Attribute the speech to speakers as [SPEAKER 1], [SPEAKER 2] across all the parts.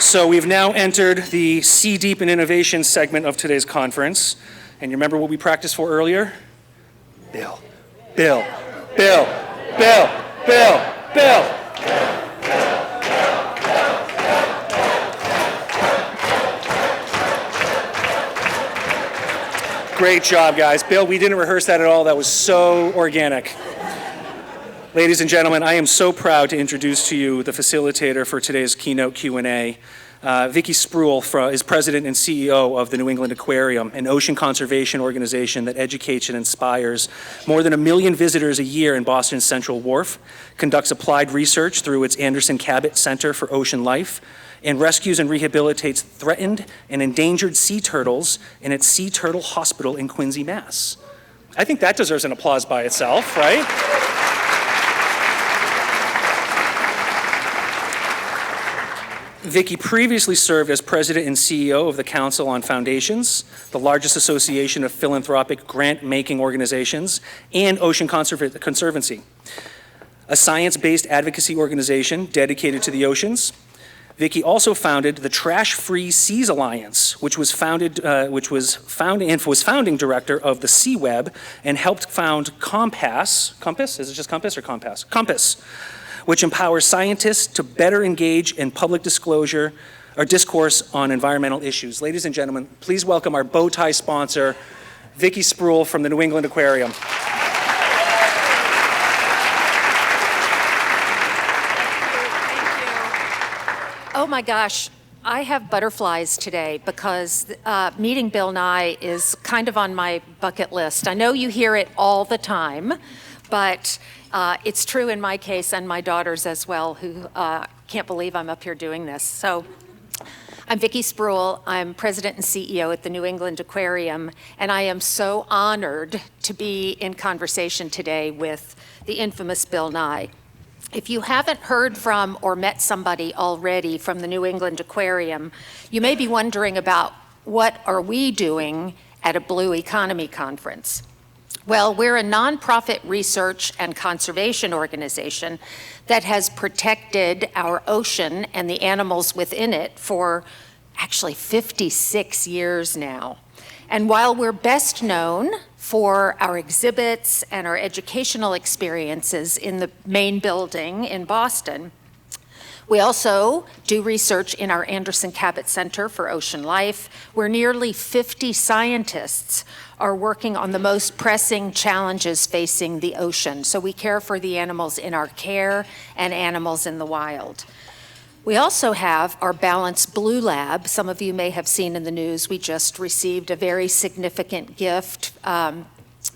[SPEAKER 1] So we've now entered the Sea Deep in Innovation segment of today's conference. And you remember what we practiced for earlier? Bill, Bill, Bill, Bill, Bill, Bill. Great job, guys. Bill, we didn't rehearse that at all. That was so organic. Ladies and gentlemen, I am so proud to introduce to you the facilitator for today's keynote Q&A. Vicki Spruill is president and CEO of the New England Aquarium, an ocean conservation organization that educates and inspires more than 1 million visitors a year in Boston's Central Wharf, conducts applied research through its Anderson Cabot Center for Ocean Life, and rescues and rehabilitates threatened and endangered sea turtles in its Sea Turtle Hospital in Quincy, Mass. I think that deserves an applause by itself, right? Vicki previously served as president and CEO of the Council on Foundations, the largest association of philanthropic grant-making organizations, and Ocean Conservancy, a science-based advocacy organization dedicated to the oceans. Vicki also founded the Trash-Free Seas Alliance, which was founding director of the Sea Web, and helped found Compass. Compass? Is it just Compass or Compass? Compass, which empowers scientists to better engage in public disclosure or discourse on environmental issues. Ladies and gentlemen, please welcome our bow tie sponsor, Vicki Spruill from the New England Aquarium.
[SPEAKER 2] Oh my gosh, I have butterflies today because meeting Bill Nye is kind of on my bucket list. I know you hear it all the time, but it's true in my case and my daughters as well, who can't believe I'm up here doing this. So I'm Vicki Spruill. I'm president and CEO at the New England Aquarium, and I am so honored to be in conversation today with the infamous Bill Nye. If you haven't heard from or met somebody already from the New England Aquarium, you may be wondering about what are we doing at a Blue Economy conference. Well, we're a nonprofit research and conservation organization that has protected our ocean and the animals within it for actually 56 years now. And while we're best known for our exhibits and our educational experiences in the main building in Boston, we also do research in our Anderson Cabot Center for Ocean Life, where nearly 50 scientists are working on the most pressing challenges facing the ocean. So we care for the animals in our care and animals in the wild. We also have our Balance Blue Lab. Some of you may have seen in the news, we just received a very significant gift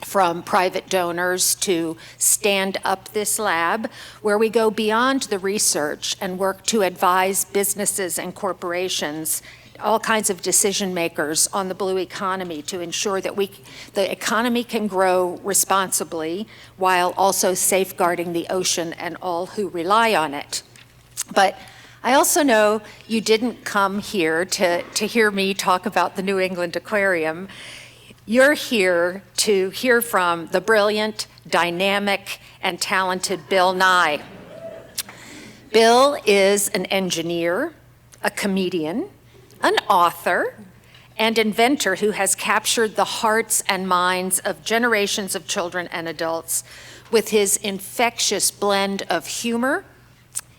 [SPEAKER 2] from private donors to stand up this lab, where we go beyond the research and work to advise businesses and corporations, all kinds of decision makers on the blue economy, to ensure that the economy can grow responsibly while also safeguarding the ocean and all who rely on it. But I also know you didn't come here to hear me talk about the New England Aquarium. You're here to hear from the brilliant, dynamic, and talented Bill Nye. Bill is an engineer, a comedian, an author, and inventor who has captured the hearts and minds of generations of children and adults with his infectious blend of humor,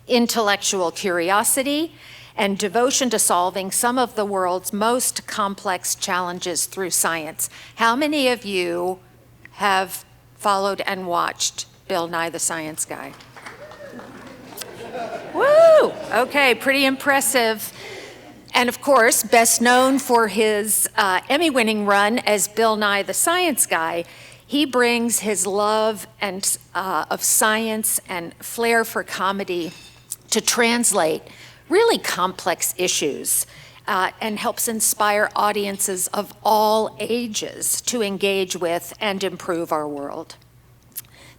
[SPEAKER 2] intellectual curiosity, and devotion to solving some of the world's most complex challenges through science. How many of you have followed and watched Bill Nye the Science Guy? Woo! Okay, pretty impressive. And of course, best known for his Emmy-winning run as Bill Nye the Science Guy, he brings his love of science and flair for comedy to translate really complex issues and helps inspire audiences of all ages to engage with and improve our world.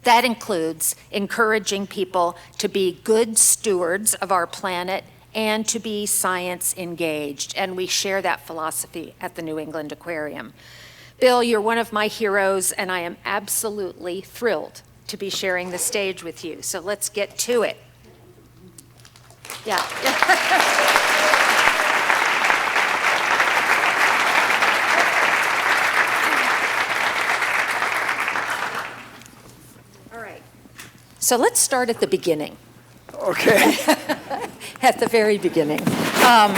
[SPEAKER 2] That includes encouraging people to be good stewards of our planet and to be science engaged, and we share that philosophy at the New England Aquarium. Bill, you're one of my heroes, and I am absolutely thrilled to be sharing the stage with you, so let's get to it. Yeah. So let's start at the beginning,
[SPEAKER 3] Okay.
[SPEAKER 2] at the very beginning.
[SPEAKER 3] I'm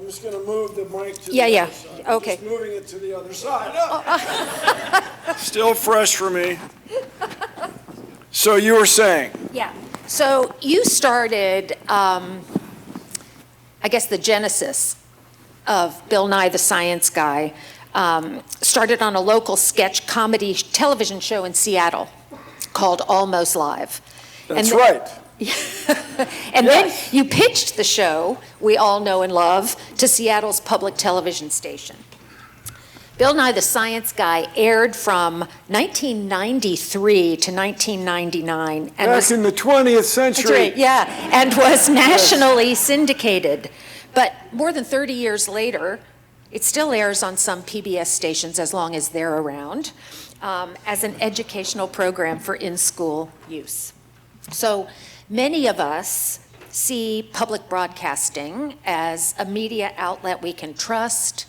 [SPEAKER 3] just going to move the mic to
[SPEAKER 2] Yeah,
[SPEAKER 3] the
[SPEAKER 2] yeah.
[SPEAKER 3] other side.
[SPEAKER 2] Okay.
[SPEAKER 3] I'm just moving it to the other side. Still fresh for me. So you were saying?
[SPEAKER 2] Yeah. So you started, I guess, the genesis of Bill Nye the Science Guy, started on a local sketch comedy television show in Seattle called Almost Live.
[SPEAKER 3] That's
[SPEAKER 2] And
[SPEAKER 3] right.
[SPEAKER 2] And
[SPEAKER 3] Yes.
[SPEAKER 2] then you pitched the show, we all know and love, to Seattle's public television station. Bill Nye the Science Guy aired from 1993 to 1999. And
[SPEAKER 3] Back in the 20th century.
[SPEAKER 2] That's right, yeah, and was nationally syndicated. But more than 30 years later, it still airs on some PBS stations as long as they're around, as an educational program for in-school use. So many of us see public broadcasting as a media outlet we can trust,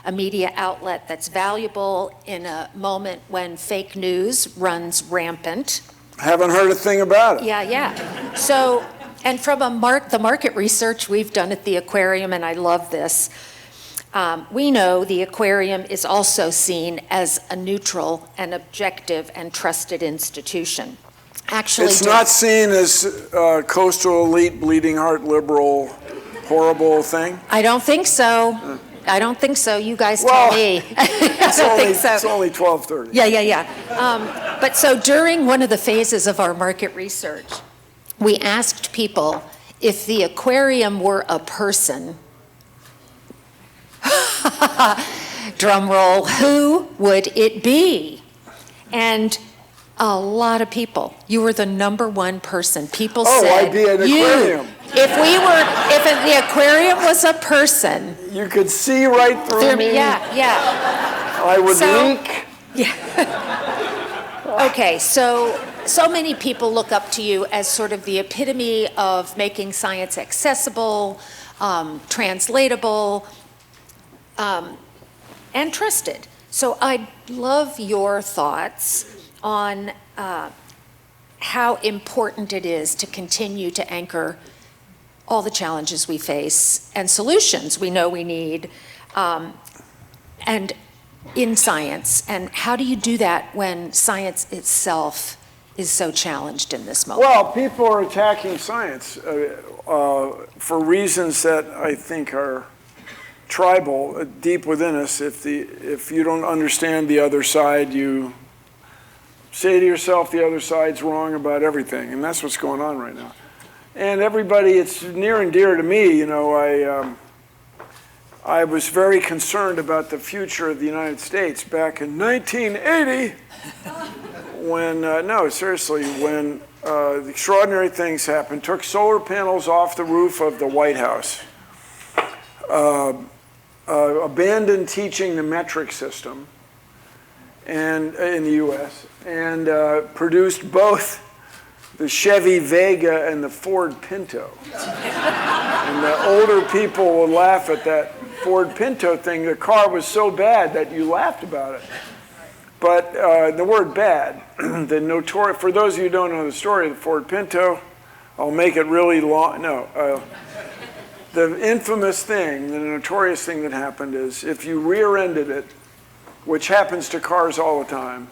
[SPEAKER 2] a media outlet that's valuable in a moment when fake news runs rampant.
[SPEAKER 3] Haven't heard a thing about it.
[SPEAKER 2] Yeah, yeah. So, and from the market research we've done at the Aquarium, and I love this, we know the Aquarium is also seen as a neutral and objective and trusted institution. Actually,
[SPEAKER 3] It's not seen as coastal elite, bleeding heart liberal, horrible thing.
[SPEAKER 2] I don't think so. I don't think so. You guys tell
[SPEAKER 3] Well,
[SPEAKER 2] me. I don't think so.
[SPEAKER 3] It's only 12:30.
[SPEAKER 2] Yeah, yeah, yeah. But so during one of the phases of our market research, we asked people if the Aquarium were a person, drum roll, who would it be? And a lot of people. You were the number one person. People
[SPEAKER 3] Oh,
[SPEAKER 2] said,
[SPEAKER 3] I'd be an
[SPEAKER 2] you.
[SPEAKER 3] aquarium.
[SPEAKER 2] If the Aquarium was a person,
[SPEAKER 3] You could see right through me.
[SPEAKER 2] yeah, yeah.
[SPEAKER 3] I would
[SPEAKER 2] So-
[SPEAKER 3] leak.
[SPEAKER 2] Okay, so many people look up to you as sort of the epitome of making science accessible, translatable, and trusted. So I'd love your thoughts on how important it is to continue to anchor all the challenges we face and solutions we know we need, and in science, and how do you do that when science itself is so challenged in this moment?
[SPEAKER 3] Well, people are attacking science for reasons that I think are tribal, deep within us. If you don't understand the other side, you say to yourself the other side's wrong about everything, and that's what's going on right now. And everybody, it's near and dear to me. You know, I was very concerned about the future of the United States back in 1980 when, no, seriously, when the extraordinary things happened. Took solar panels off the roof of the White House, abandoned teaching the metric system and in the U.S., and produced both the Chevy Vega and the Ford Pinto. And the older people will laugh at that Ford Pinto thing. The car was so bad that you laughed about it. But the word bad, for those of you who don't know the story of the Ford Pinto, I'll make it really long. No, the infamous thing, the notorious thing that happened is if you rear-ended it, which happens to cars all the time,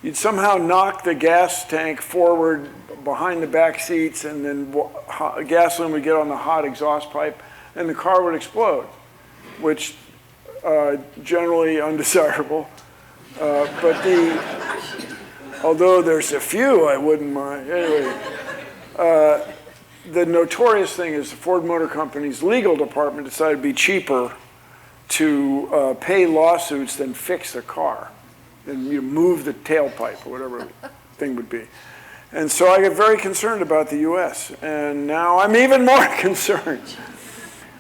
[SPEAKER 3] you'd somehow knock the gas tank forward behind the back seats, and then gasoline would get on the hot exhaust pipe, and the car would explode, which generally undesirable. Although there's a few I wouldn't mind. Anyway, the notorious thing is the Ford Motor Company's legal department decided it'd be cheaper to pay lawsuits than fix the car, and you move the tailpipe or whatever the thing would be. And so I get very concerned about the U.S., and now I'm even more concerned.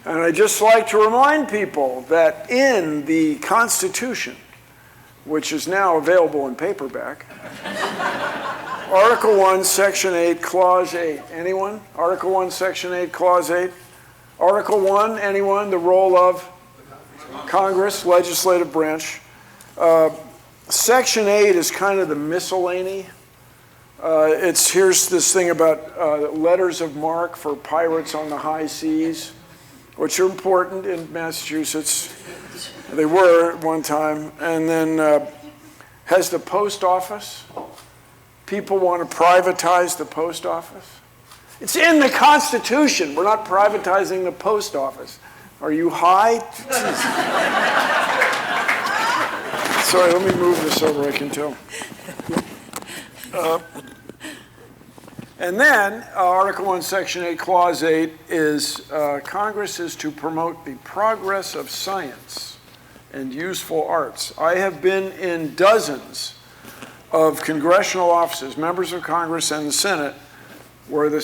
[SPEAKER 3] And I just like to remind people that in the Constitution, which is now available in paperback, Article 1, Section 8, Clause 8. Anyone? Article 1, Section 8, Clause 8. Article 1, anyone? The role of Congress, legislative branch. Section 8 is kind of the miscellany Here's this thing about letters of marque for pirates on the high seas, which are important in Massachusetts. They were at one time. And then has the post office. People want to privatize the post office. It's in the Constitution. We're not privatizing the post office. Are you high? Sorry, let me move this over, I can tell. And then Article 1, Section 8, Clause 8 is Congress is to promote the progress of science and useful arts. I have been in dozens of congressional offices, members of Congress and the Senate, where the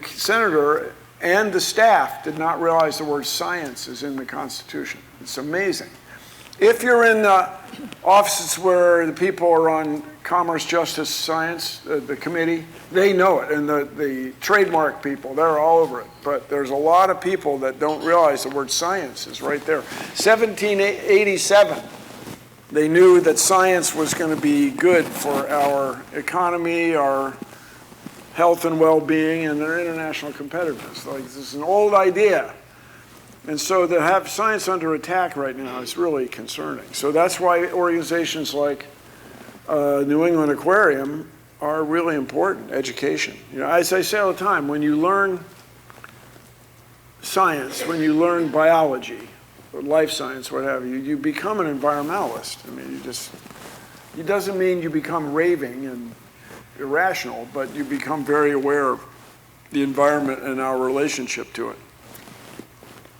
[SPEAKER 3] senator and the staff did not realize the word science is in the Constitution. It's amazing. If you're in offices where the people are on Commerce, Justice, Science, the committee, they know it. And the trademark people, they're all over it. But there's a lot of people that don't realize the word science is right there. 1787, they knew that science was going to be good for our economy, our health and well-being, and their international competitiveness. Like, this is an old idea. And so to have science under attack right now is really concerning. So that's why organizations like New England Aquarium are really important, education. You know, as I say all the time, when you learn science, when you learn biology, or life science, what have you, you become an environmentalist. I mean, it doesn't mean you become raving and irrational, but you become very aware of the environment and our relationship to it.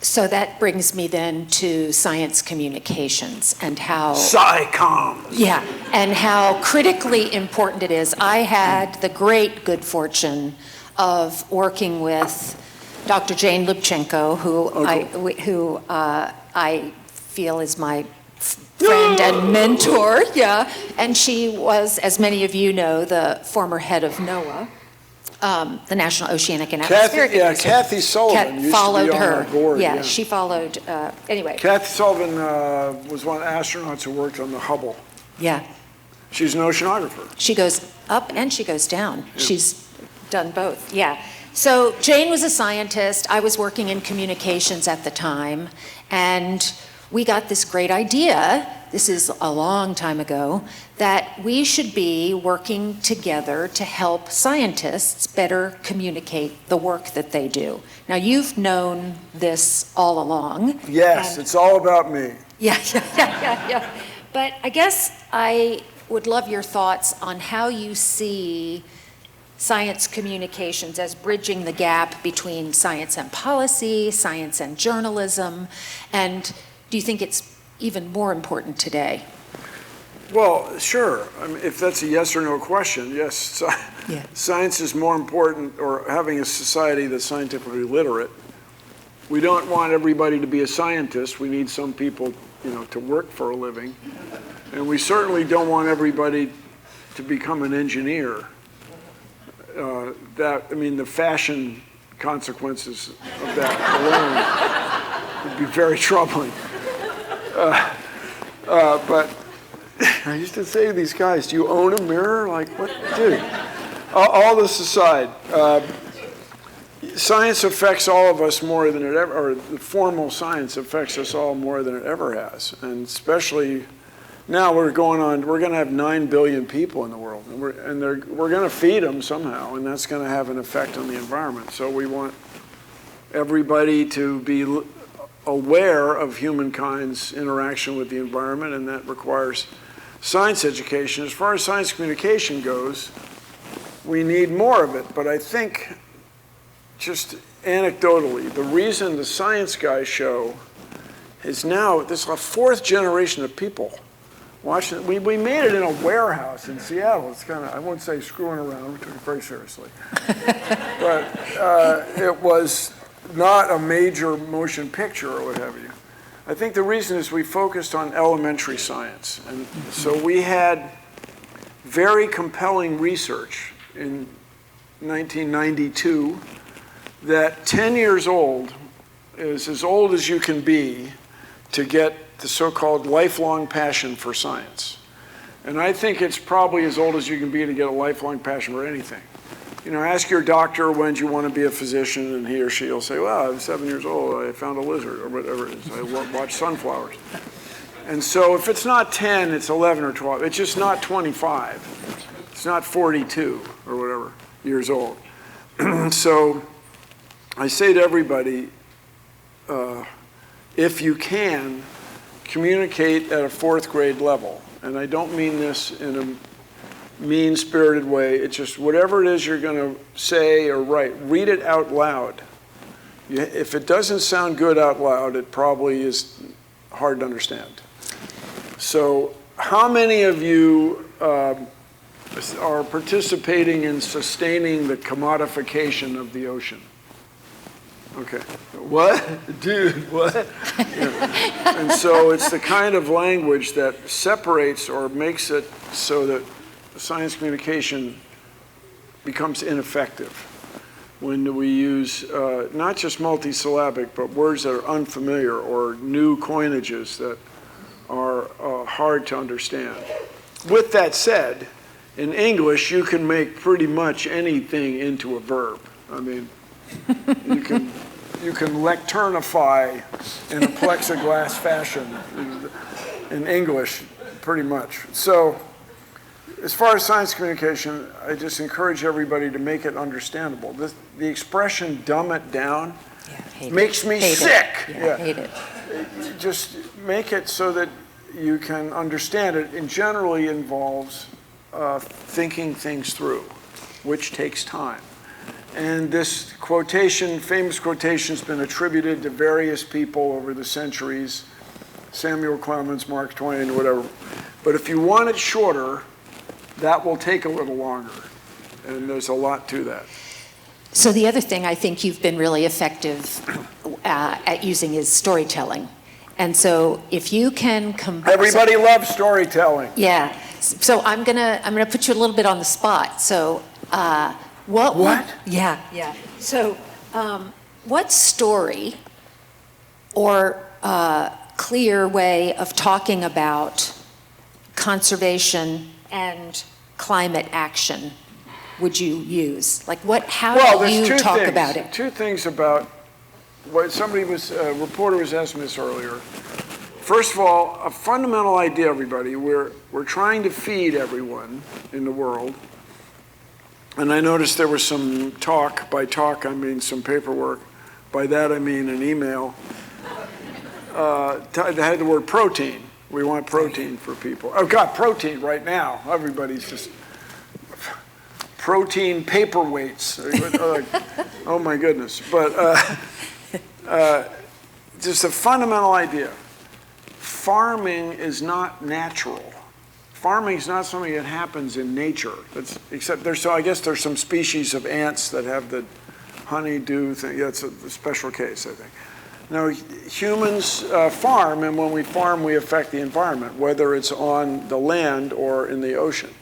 [SPEAKER 2] So that brings me then to science communications and how...
[SPEAKER 3] SciComm.
[SPEAKER 2] Yeah, and how critically important it is. I had the great good fortune of working with Dr. Jane Lubchenco, who I feel is my friend and mentor, yeah. And she was, as many of you know, the former head of NOAA. The National Oceanic and Atmospheric Administration.
[SPEAKER 3] Kathy Sullivan used to be on our board.
[SPEAKER 2] Yeah, she followed, anyway.
[SPEAKER 3] Kathy Sullivan was one of the astronauts who worked on the Hubble.
[SPEAKER 2] Yeah.
[SPEAKER 3] She's an oceanographer.
[SPEAKER 2] She goes up and she goes down. Yeah. She's done both, yeah. So Jane was a scientist. I was working in communications at the time, and we got this great idea, this is a long time ago, that we should be working together to help scientists better communicate the work that they do. Now, you've known this all along.
[SPEAKER 3] Yes, it's all about me.
[SPEAKER 2] Yeah. But I guess I would love your thoughts on how you see science communications as bridging the gap between science and policy, science and journalism, and do you think it's even more important today?
[SPEAKER 3] Well, sure. I mean, if that's a yes or no question, yes.
[SPEAKER 2] Yeah.
[SPEAKER 3] Science is more important, or having a society that's scientifically literate. We don't want everybody to be a scientist. We need some people, to work for a living. And we certainly don't want everybody to become an engineer. The fashion consequences of that alone would be very troubling. But I used to say to these guys, do you own a mirror? Like, what? Dude, all this aside, science affects all of us more than it ever, or the formal science affects us all more than it ever has. And especially now we're going to have 9 billion people in the world, and we're going to feed them somehow, and that's going to have an effect on the environment. So we want everybody to be aware of humankind's interaction with the environment, and that requires science education. As far as science communication goes, we need more of it, but I think, just anecdotally, the reason the Science Guy show is now, this is a 4th generation of people watching it. We made it in a warehouse in Seattle. It's kind of, I won't say screwing around, we took it very seriously. But it was not a major motion picture or what have you. I think the reason is we focused on elementary science. And so we had very compelling research in 1992 that 10 years old is as old as you can be to get the so-called lifelong passion for science. And I think it's probably as old as you can be to get a lifelong passion for anything. You know, ask your doctor when you want to be a physician, and he or she will say, well, I was 7 years old, I found a lizard, or whatever it is. I watch sunflowers. And so if it's not 10, it's 11 or 12. It's just not 25. It's not 42 or whatever years old. So I say to everybody, if you can, communicate at a 4th grade level. And I don't mean this in a mean-spirited way. It's just whatever it is you're going to say or write, read it out loud. If it doesn't sound good out loud, it probably is hard to understand. So how many of you are participating in sustaining the commodification of the ocean? Okay. What? Dude, what? Yeah. And so it's the kind of language that separates or makes it so that science communication becomes ineffective when we use not just multisyllabic, but words that are unfamiliar or new coinages that are hard to understand. With that said, in English, you can make pretty much anything into a verb. I mean, you can lecternify in a plexiglass fashion in English, pretty much. So as far as science communication, I just encourage everybody to make it understandable. The expression "dumb it down" makes me sick.
[SPEAKER 2] Yeah, hate it.
[SPEAKER 3] Just make it so that you can understand it, and generally involves thinking things through, which takes time. And this quotation, famous quotation, has been attributed to various people over the centuries, Samuel Clemens, Mark Twain, whatever. But if you want it shorter, that will take a little longer, and there's a lot to that.
[SPEAKER 2] So the other thing I think you've been really effective at using is storytelling. And so if you can combine...
[SPEAKER 3] Everybody loves storytelling.
[SPEAKER 2] Yeah. So I'm gonna put you a little bit on the spot. So what? Yeah. So what story or clear way of talking about conservation and climate action would you use? Like how do you talk about it?
[SPEAKER 3] Two things about what a reporter was asking this earlier. First of all, a fundamental idea, everybody, we're trying to feed everyone in the world. And I noticed there was some talk, by talk I mean some paperwork, by that I mean an email, that had the word protein. We want protein for people. Oh God, protein right now. Everybody's just protein paperweights. Oh my goodness. But just a fundamental idea. Farming is not natural. Farming is not something that happens in nature. I guess there's some species of ants that have the honeydew thing. Yeah, it's a special case, I think. Now, humans farm, and when we farm, we affect the environment, whether it's on the land or in the ocean.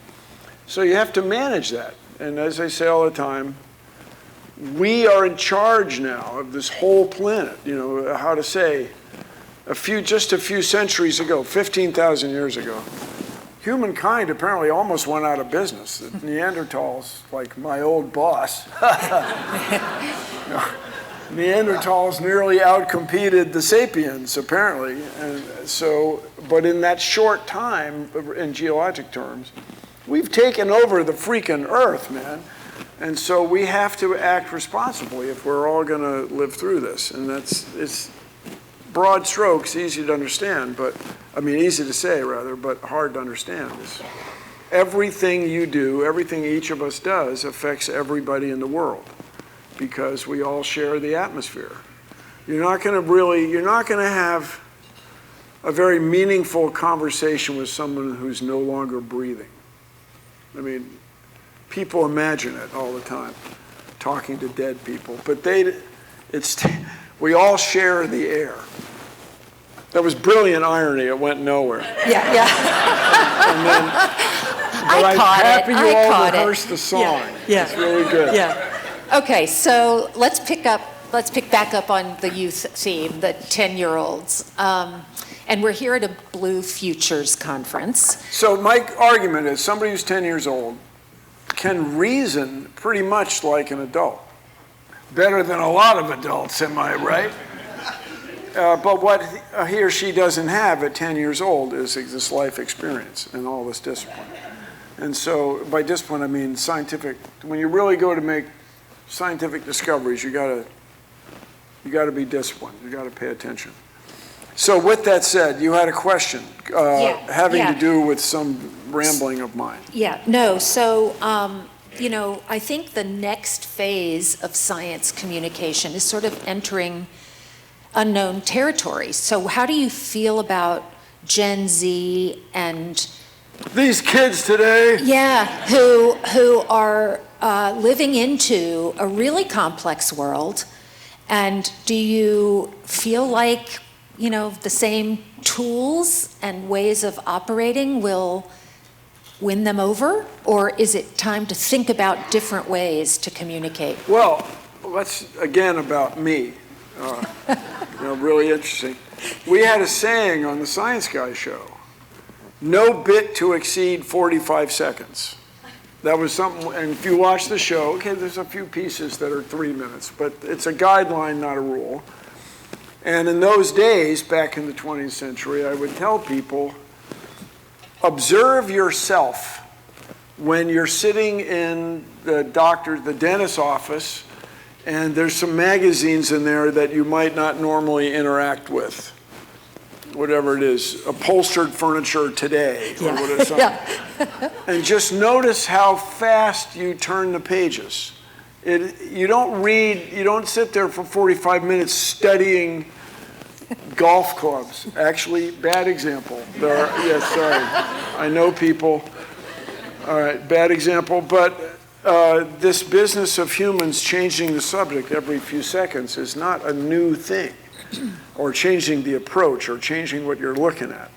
[SPEAKER 3] So you have to manage that. And as I say all the time, we are in charge now of this whole planet. You know, how to say, just a few centuries ago, 15,000 years ago, humankind apparently almost went out of business. The Neanderthals, like my old boss, Neanderthals nearly outcompeted the sapiens, apparently. And so, but in that short time, in geologic terms, we've taken over the freaking Earth, man. And so we have to act responsibly if we're all going to live through this. And it's broad strokes, easy to understand, easy to say rather, but hard to understand. Everything you do, everything each of us does affects everybody in the world because we all share the atmosphere. You're not going to have a very meaningful conversation with someone who's no longer breathing. I mean, people imagine it all the time, talking to dead people, but we all share the air. That was brilliant irony. It went nowhere.
[SPEAKER 2] Yeah.
[SPEAKER 3] And then, I'm happy you all rehearsed the song.
[SPEAKER 2] Yeah.
[SPEAKER 3] It's really good.
[SPEAKER 2] Yeah. Okay, so let's pick back up on the youth theme, the 10-year-olds. And we're here at a Blue Futures Conference.
[SPEAKER 3] So my argument is somebody who's 10 years old can reason pretty much like an adult. Better than a lot of adults, am I right? But what he or she doesn't have at 10 years old is this life experience and all this discipline. And so by discipline, I mean scientific. When you really go to make scientific discoveries, you gotta be disciplined. You gotta pay attention. So with that said, you had a question having to do with some rambling of mine.
[SPEAKER 2] Yeah, no, so, I think the next phase of science communication is sort of entering unknown territory. So how do you feel about Gen Z and
[SPEAKER 3] these kids today?
[SPEAKER 2] Yeah, who are living into a really complex world? And do you feel like, the same tools and ways of operating will win them over? Or is it time to think about different ways to communicate?
[SPEAKER 3] Well, let's, again, about me. Really interesting. We had a saying on the Science Guy show, no bit to exceed 45 seconds. That was something, and if you watch the show, okay, there's a few pieces that are 3 minutes, but it's a guideline, not a rule. And in those days, back in the 20th century, I would tell people, observe yourself when you're sitting in the dentist's office, and there's some magazines in there that you might not normally interact with. Whatever it is, upholstered furniture today, or whatever. Yeah. And just notice how fast you turn the pages. You don't sit there for 45 minutes studying golf clubs. Actually, bad example. Sorry. I know people. All right, bad example. But this business of humans changing the subject every few seconds is not a new thing, or changing the approach, or changing what you're looking at.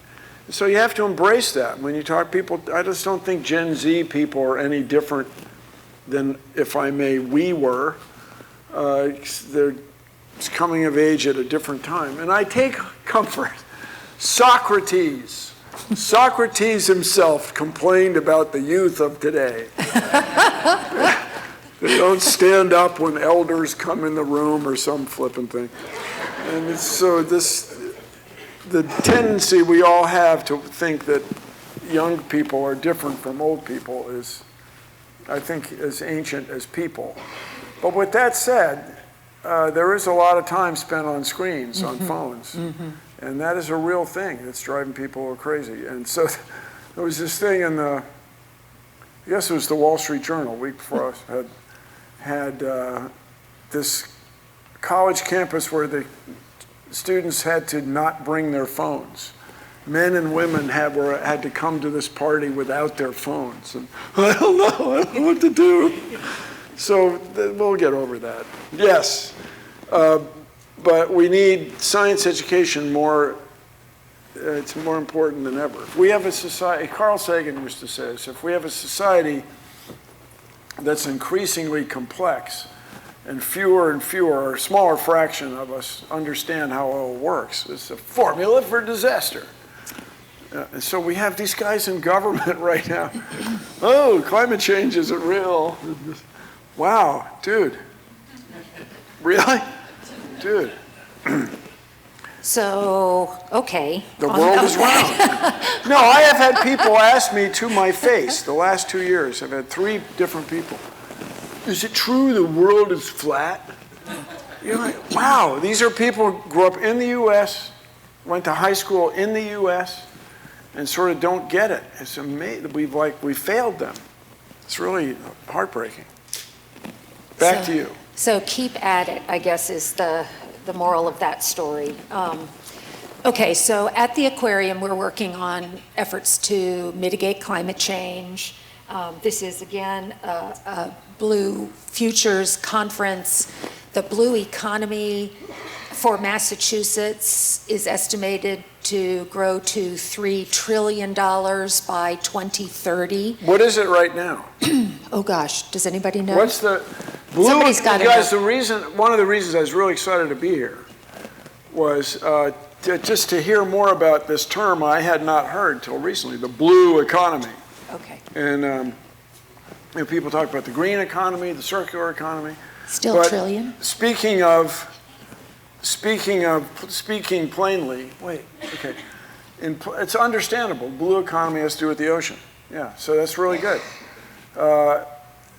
[SPEAKER 3] So you have to embrace that. When you talk to people, I just don't think Gen Z people are any different than, if I may, we were. They're coming of age at a different time. And I take comfort. Socrates himself complained about the youth of today. They don't stand up when elders come in the room or some flippin' thing. And so the tendency we all have to think that young people are different from old people is, I think, as ancient as people. But with that said, there is a lot of time spent on screens, on phones. And that is a real thing that's driving people crazy. And so there was this thing in I guess it was the Wall Street Journal, a week before us, had this college campus where the students had to not bring their phones. Men and women had to come to this party without their phones. And I don't know what to do. So we'll get over that. Yes, but we need science education more. It's more important than ever. If we have a society, Carl Sagan used to say this, if we have a society that's increasingly complex, and fewer, or a smaller fraction of us understand how it all works. It's a formula for disaster. And so we have these guys in government right now. Oh, climate change isn't real. Wow, dude. Really? Dude.
[SPEAKER 2] So, okay.
[SPEAKER 3] The world is round. No, I have had people ask me to my face the last 2 years. I've had 3 different people. Is it true the world is flat? You're like, wow, these are people who grew up in the U.S., went to high school in the U.S., and sort of don't get it. It's amazing. We failed them. It's really heartbreaking. Back to you.
[SPEAKER 2] So keep at it, I guess, is the moral of that story. Okay, so at the Aquarium, we're working on efforts to mitigate climate change. This is, again, a Blue Futures Conference. The blue economy for Massachusetts is estimated to grow to $3 trillion by 2030.
[SPEAKER 3] What is it right now?
[SPEAKER 2] Oh gosh, does anybody know?
[SPEAKER 3] What's the blue?
[SPEAKER 2] Somebody's got to
[SPEAKER 3] guys, one of the reasons I was really excited to be here was just to hear more about this term I had not heard till recently, the blue economy.
[SPEAKER 2] Okay.
[SPEAKER 3] And people talk about the green economy, the circular economy.
[SPEAKER 2] Still
[SPEAKER 3] But
[SPEAKER 2] trillion?
[SPEAKER 3] Speaking plainly, wait, okay. It's understandable. Blue economy has to do with the ocean. Yeah, so that's really good.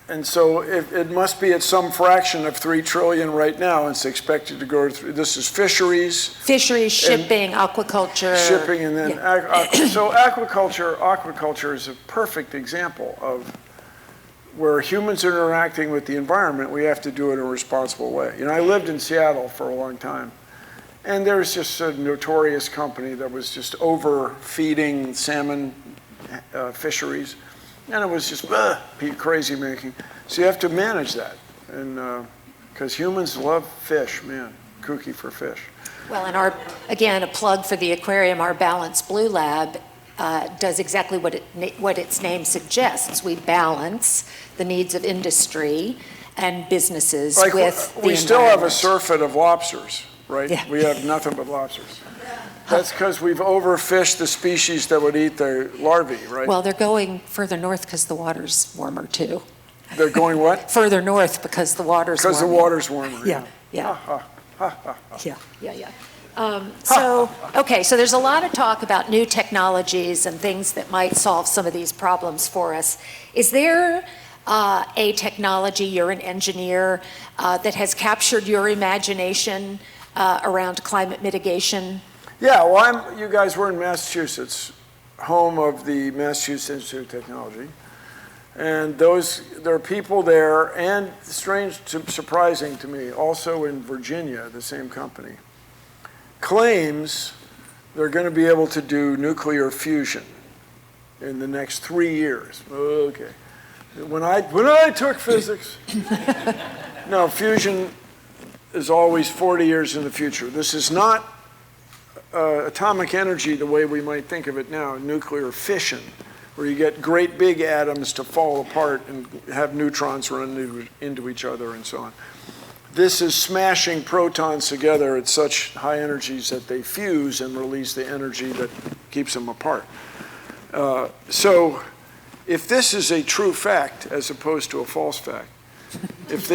[SPEAKER 3] And so it must be at some fraction of 3 trillion right now. It's expected to go to, this is fisheries.
[SPEAKER 2] Fisheries, shipping, aquaculture.
[SPEAKER 3] Shipping, and then, so aquaculture is a perfect example of where humans are interacting with the environment. We have to do it in a responsible way. You know, I lived in Seattle for a long time, and there's just a notorious company that was just overfeeding salmon fisheries, and it was just crazy making. So you have to manage that, and because humans love fish, man, kooky for fish.
[SPEAKER 2] Well, and again, a plug for the aquarium, our Balance Blue Lab does exactly what its name suggests. We balance the needs of industry and businesses with the environment.
[SPEAKER 3] We still have a surfeit of lobsters, right?
[SPEAKER 2] Yeah.
[SPEAKER 3] We have nothing but lobsters. That's because we've overfished the species that would eat the larvae, right?
[SPEAKER 2] Well, they're going further north because the water's warmer too.
[SPEAKER 3] They're going what?
[SPEAKER 2] Further north because the water's warmer.
[SPEAKER 3] Because the water's warmer.
[SPEAKER 2] Yeah, yeah. Yeah. So there's a lot of talk about new technologies and things that might solve some of these problems for us. Is there a technology, you're an engineer, that has captured your imagination around climate mitigation?
[SPEAKER 3] Yeah, well, you guys were in Massachusetts, home of the Massachusetts Institute of Technology. And there are people there, and surprising to me, also in Virginia, the same company, claims they're going to be able to do nuclear fusion in the next 3 years. Okay. When I took physics, no, fusion is always 40 years in the future. This is not atomic energy the way we might think of it now, nuclear fission, where you get great big atoms to fall apart and have neutrons run into each other and so on. This is smashing protons together at such high energies that they fuse and release the energy that keeps them apart. So if this is a true fact as opposed to a false fact, if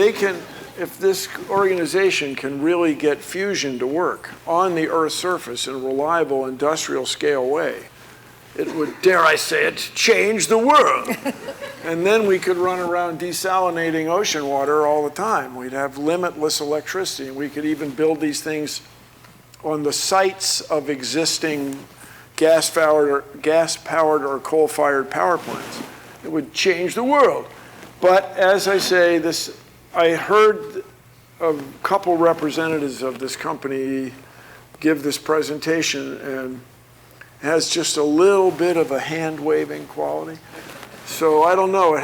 [SPEAKER 3] this organization can really get fusion to work on the Earth's surface in a reliable industrial scale way, it would, dare I say it, change the world. And then we could run around desalinating ocean water all the time. We'd have limitless electricity, and we could even build these things on the sites of existing gas-powered or coal-fired power plants. It would change the world. But as I say, I heard a couple representatives of this company give this presentation, and it has just a little bit of a hand-waving quality. So I don't know.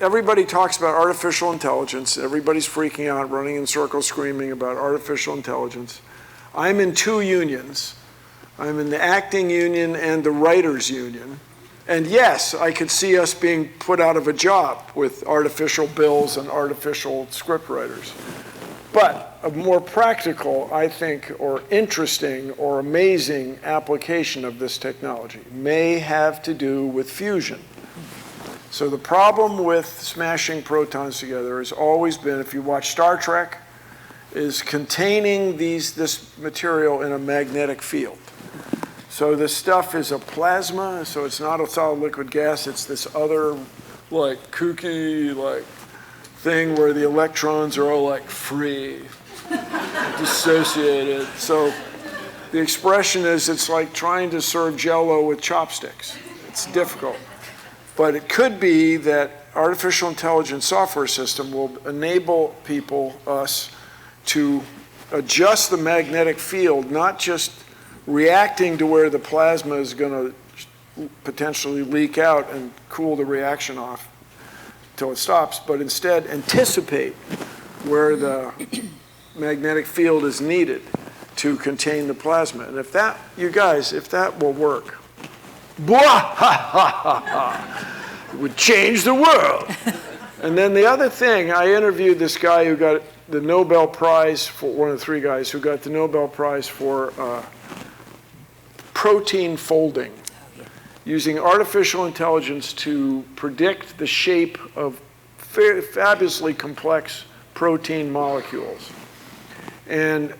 [SPEAKER 3] Everybody talks about artificial intelligence. Everybody's freaking out, running in circles, screaming about artificial intelligence. I'm in 2 unions. I'm in the acting union and the writers union. And yes, I could see us being put out of a job with artificial bills and artificial scriptwriters. But a more practical, I think, or interesting or amazing application of this technology may have to do with fusion. So the problem with smashing protons together has always been, if you watch Star Trek, is containing this material in a magnetic field. So this stuff is a plasma, so it's not a solid liquid gas, it's this other kooky thing where the electrons are all free, dissociated. So the expression is, it's like trying to serve Jell-O with chopsticks. It's difficult. But it could be that artificial intelligence software system will enable us to adjust the magnetic field, not just reacting to where the plasma is going to potentially leak out and cool the reaction off until it stops, but instead anticipate where the magnetic field is needed to contain the plasma. And if that will work, it would change the world. And then the other thing, I interviewed this guy who got the Nobel Prize for, one of the three guys who got the Nobel Prize for protein folding, using artificial intelligence to predict the shape of fabulously complex protein molecules. And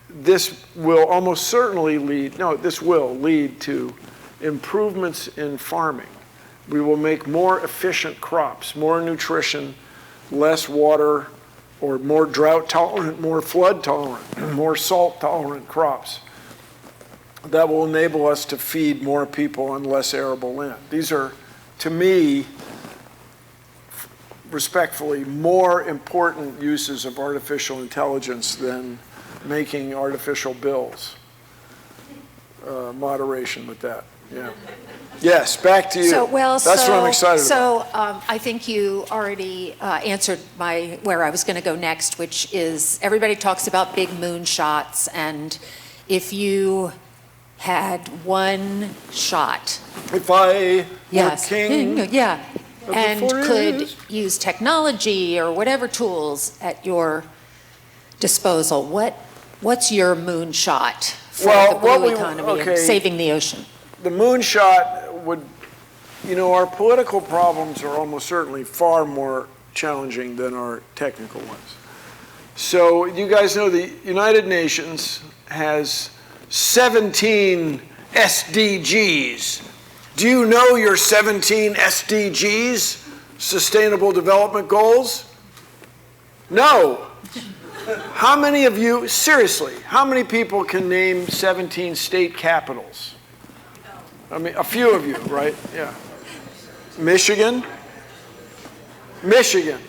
[SPEAKER 3] this will almost certainly this will lead to improvements in farming. We will make more efficient crops, more nutrition, less water, or more drought tolerant, more flood tolerant, more salt tolerant crops that will enable us to feed more people on less arable land. These are, to me, respectfully, more important uses of artificial intelligence than making artificial bills. Moderation with that, yeah. Yes, back to you. That's what I'm excited about.
[SPEAKER 2] I think you already answered where I was going to go next, which is everybody talks about big moonshots, and if you had one shot.
[SPEAKER 3] If I were king.
[SPEAKER 2] Yeah, and could
[SPEAKER 3] years.
[SPEAKER 2] use technology or whatever tools at your disposal, what's your moonshot for the blue economy and saving the ocean?
[SPEAKER 3] The moonshot would, our political problems are almost certainly far more challenging than our technical ones. So you guys know the United Nations has 17 SDGs. Do you know your 17 SDGs, Sustainable Development Goals? No. How many of you, seriously, how many people can name 17 state capitals? I mean, a few of you, right? Yeah. Michigan? Michigan.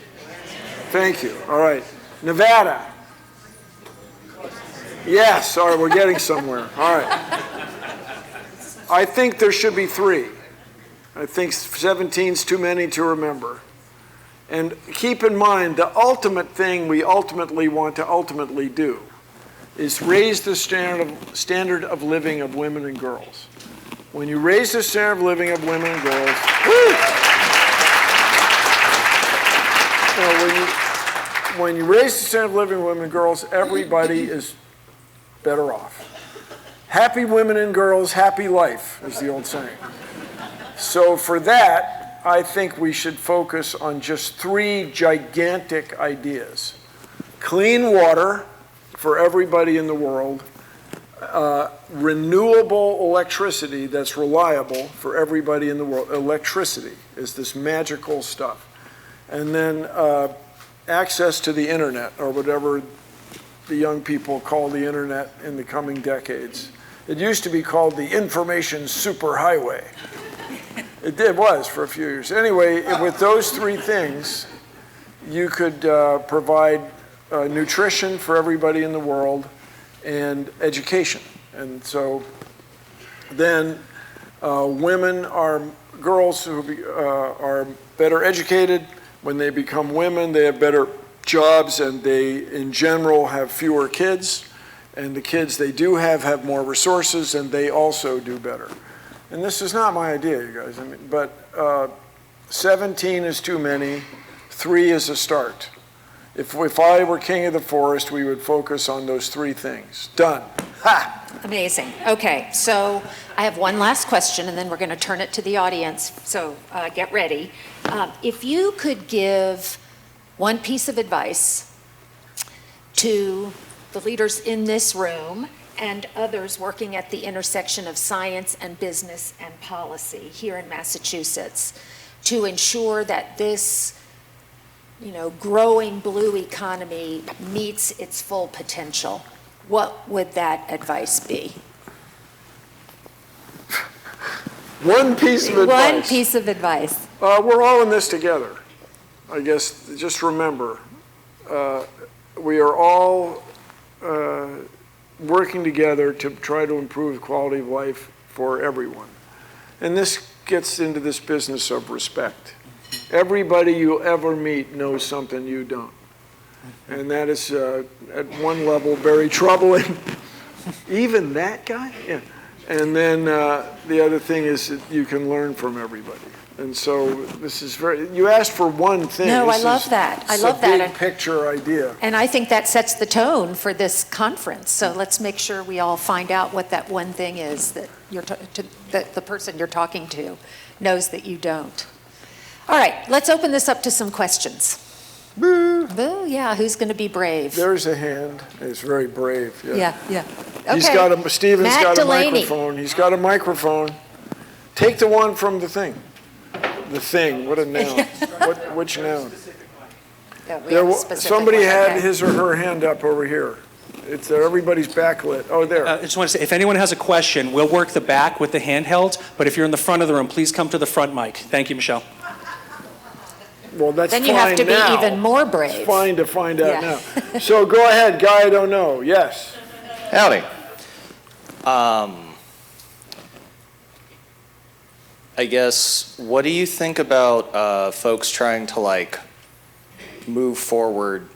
[SPEAKER 3] Thank you. All right. Nevada? Yes. All right, we're getting somewhere. All right. I think there should be 3. I think 17's too many to remember. And keep in mind, the ultimate thing we ultimately want to ultimately do is raise the standard of living of women and girls. When you raise the standard of living of women and girls, when you raise the standard of living of women and girls, everybody is better off. Happy women and girls, happy life, is the old saying. So for that, I think we should focus on just 3 gigantic ideas. Clean water for everybody in the world, renewable electricity that's reliable for everybody in the world. Electricity is this magical stuff. And then access to the internet, or whatever the young people call the internet in the coming decades. It used to be called the information superhighway. It was for a few years. Anyway, with those 3 things, you could provide nutrition for everybody in the world and education. And so then girls who are better educated. When they become women, they have better jobs, and they, in general, have fewer kids. And the kids they do have more resources, and they also do better. And this is not my idea, you guys. I mean, but 17 is too many. 3 is a start. If I were king of the forest, we would focus on those 3 things. Done. Ha!
[SPEAKER 2] Amazing. Okay, so I have one last question, and then we're going to turn it to the audience. So get ready. If you could give one piece of advice to the leaders in this room and others working at the intersection of science and business and policy here in Massachusetts to ensure that this, growing blue economy meets its full potential, what would that advice be?
[SPEAKER 3] One piece of advice.
[SPEAKER 2] One piece of advice.
[SPEAKER 3] We're all in this together. I guess just remember, we are all working together to try to improve the quality of life for everyone. And this gets into this business of respect. Everybody you ever meet knows something you don't. And that is, at one level, very troubling. Even that guy? Yeah. And then the other thing is that you can learn from everybody. And so this is you asked for one thing.
[SPEAKER 2] No, I love that. I love that.
[SPEAKER 3] It's a big picture idea.
[SPEAKER 2] And I think that sets the tone for this conference. So let's make sure we all find out what that one thing is that that the person you're talking to knows that you don't. All right, let's open this up to some questions.
[SPEAKER 3] Boo.
[SPEAKER 2] Boo, yeah, who's going to be brave?
[SPEAKER 3] There's a hand. It's very brave.
[SPEAKER 2] Yeah. Okay.
[SPEAKER 3] Steven's
[SPEAKER 2] Matt
[SPEAKER 3] got
[SPEAKER 2] Delaney.
[SPEAKER 3] a microphone. He's got a microphone. Take the one from the thing. The thing, what a noun. Which noun?
[SPEAKER 2] Yeah, we have a specific
[SPEAKER 3] Somebody
[SPEAKER 2] one,
[SPEAKER 3] had
[SPEAKER 2] okay.
[SPEAKER 3] his or her hand up over here. It's there, everybody's backlit. Oh, there.
[SPEAKER 1] I just want to say, if anyone has a question, we'll work the back with the handheld, but if you're in the front of the room, please come to the front mic. Thank you, Michelle.
[SPEAKER 3] Well, that's
[SPEAKER 2] Then
[SPEAKER 3] fine
[SPEAKER 2] you have to be
[SPEAKER 3] now.
[SPEAKER 2] even more brave.
[SPEAKER 3] It's fine to find out
[SPEAKER 2] Yeah.
[SPEAKER 3] now. So go ahead, guy I don't know. Yes.
[SPEAKER 4] Howdy. I guess, what do you think about folks trying to move forward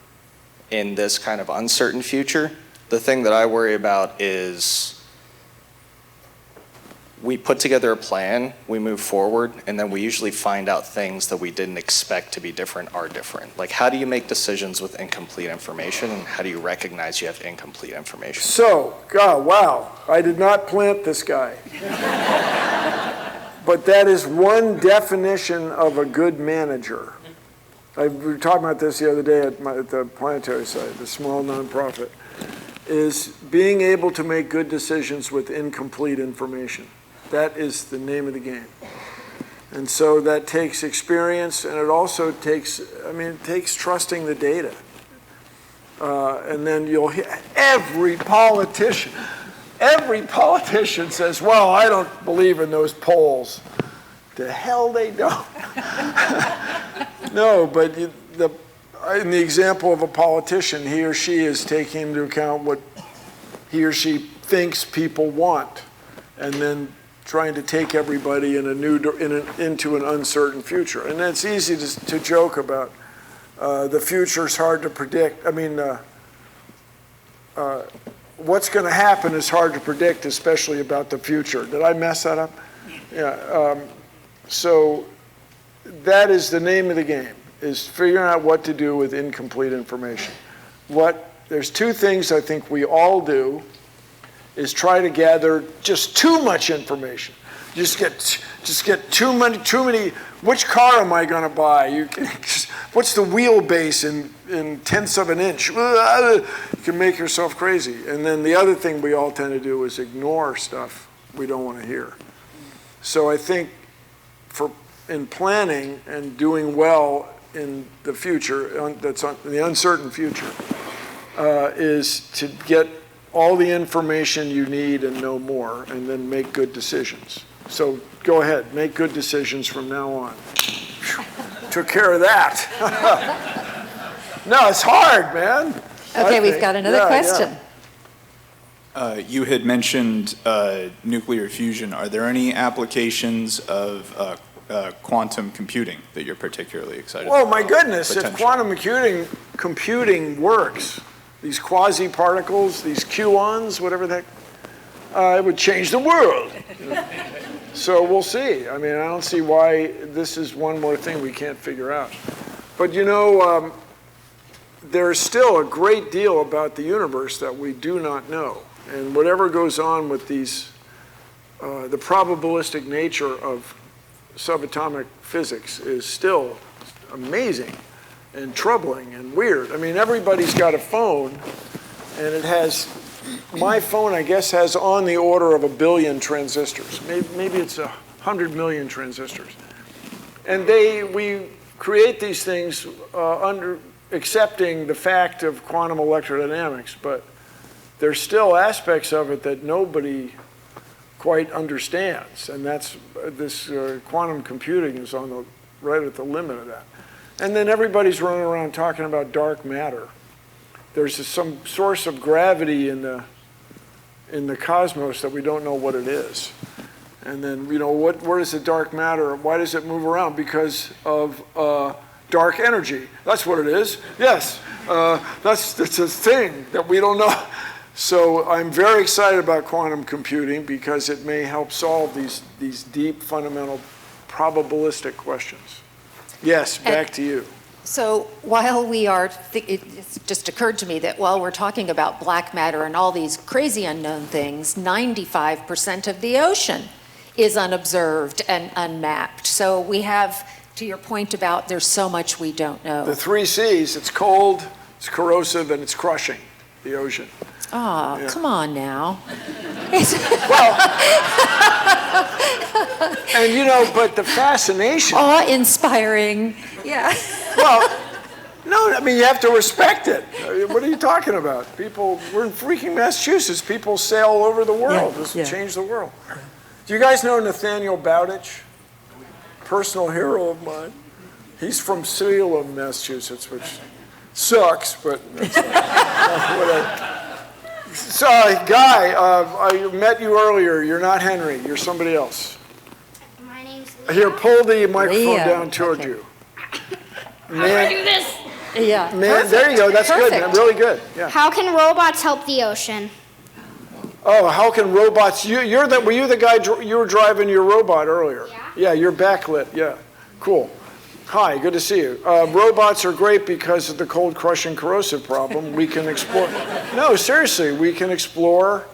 [SPEAKER 4] in this kind of uncertain future? The thing that I worry about is we put together a plan, we move forward, and then we usually find out things that we didn't expect to be different are different. Like, how do you make decisions with incomplete information, and how do you recognize you have incomplete information?
[SPEAKER 3] So, God, wow, I did not plant this guy. But that is one definition of a good manager. We were talking about this the other day at the planetary site, the small nonprofit, is being able to make good decisions with incomplete information. That is the name of the game. And so that takes experience, and it also takes, it takes trusting the data. And then you'll hear every politician says, well, I don't believe in those polls. The hell they don't. No, but in the example of a politician, he or she is taking into account what he or she thinks people want, and then trying to take everybody into an uncertain future. And it's easy to joke about the future's hard to predict. What's going to happen is hard to predict, especially about the future. Did I mess that up? Yeah. So that is the name of the game, is figuring out what to do with incomplete information. There's two things I think we all do, is try to gather just too much information. Just get too many. Which car am I going to buy? What's the wheelbase in tenths of an inch? You can make yourself crazy. And then the other thing we all tend to do is ignore stuff we don't want to hear. So I think in planning and doing well in the future, the uncertain future, is to get all the information you need and no more, and then make good decisions. So go ahead, make good decisions from now on. Took care of that. No, it's hard, man.
[SPEAKER 2] Okay, we've got another question.
[SPEAKER 5] You had mentioned nuclear fusion. Are there any applications of quantum computing that you're particularly excited about?
[SPEAKER 3] Oh my goodness, if quantum computing works, these quasi-particles, these QANs, whatever the heck, it would change the world. So we'll see. I don't see why this is one more thing we can't figure out. But there's still a great deal about the universe that we do not know. And whatever goes on with these, the probabilistic nature of subatomic physics is still amazing and troubling and weird. Everybody's got a phone, and my phone, I guess, has on the order of 1 billion transistors. Maybe it's 100 million transistors. And we create these things under accepting the fact of quantum electrodynamics, but there's still aspects of it that nobody quite understands, and that's this quantum computing is right at the limit of that. And then everybody's running around talking about dark matter. There's some source of gravity in the cosmos that we don't know what it is. And then, where does the dark matter, why does it move around? Because of dark energy. That's what it is. Yes, that's a thing that we don't know. So I'm very excited about quantum computing because it may help solve these deep fundamental probabilistic questions. Yes, back to you.
[SPEAKER 2] So while we are, it's just occurred to me that while we're talking about black matter and all these crazy unknown things, 95% of the ocean is unobserved and unmapped. So we have, to your point about there's so much we don't know.
[SPEAKER 3] The 3 C's, it's cold, it's corrosive, and it's crushing the ocean.
[SPEAKER 2] Oh,
[SPEAKER 3] Yeah.
[SPEAKER 2] come on now.
[SPEAKER 3] Well, and but the fascination.
[SPEAKER 2] Awe-inspiring, yeah.
[SPEAKER 3] Well, no, I mean, you have to respect it. What are you talking about? People, we're in freaking Massachusetts. People sail all over the world. This will change the world. Do you guys know Nathaniel Bowditch? Personal hero of mine. He's from Salem, Massachusetts, which sucks, but that's whatever. So, Guy, I met you earlier. You're not Henry. You're somebody else.
[SPEAKER 6] My name's
[SPEAKER 3] Here, pull the microphone
[SPEAKER 2] Leo.
[SPEAKER 3] down toward
[SPEAKER 2] Okay.
[SPEAKER 3] you.
[SPEAKER 6] How do I do this?
[SPEAKER 2] Yeah.
[SPEAKER 3] Man, there you go. That's good, man.
[SPEAKER 2] Perfect.
[SPEAKER 3] Really good. Yeah.
[SPEAKER 6] How can robots help the ocean?
[SPEAKER 3] Oh, how can robots? Were you the guy? You were driving your robot earlier.
[SPEAKER 6] Yeah.
[SPEAKER 3] Yeah, you're backlit. Yeah, cool. Hi, good to see you. Robots are great because of the cold, crushing, corrosive problem. We can explore. No, seriously, we can explore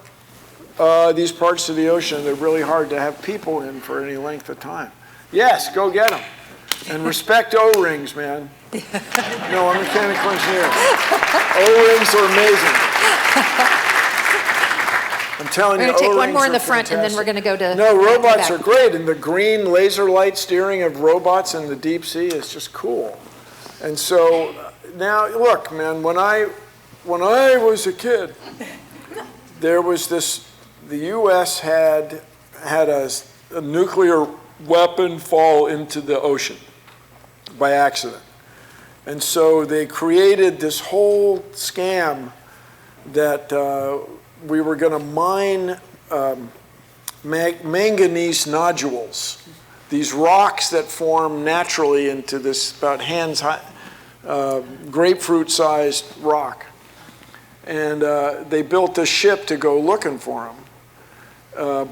[SPEAKER 3] these parts of the ocean that are really hard to have people in for any length of time. Yes, go get them. And respect O-rings, man. No, I'm a mechanical engineer. O-rings are amazing. I'm telling
[SPEAKER 2] We're
[SPEAKER 3] you,
[SPEAKER 2] going to take one
[SPEAKER 3] O-rings
[SPEAKER 2] more in
[SPEAKER 3] are
[SPEAKER 2] the front, and then we're
[SPEAKER 3] fantastic.
[SPEAKER 2] going to go to...
[SPEAKER 3] No, robots
[SPEAKER 2] back.
[SPEAKER 3] are great, and the green laser light steering of robots in the deep sea is just cool. And so now, look, man, when I was a kid, there was this, the U.S. had a nuclear weapon fall into the ocean by accident. And so they created this whole scam that we were going to mine manganese nodules, these rocks that form naturally into this about hands high, grapefruit-sized rock. And they built this ship to go looking for them.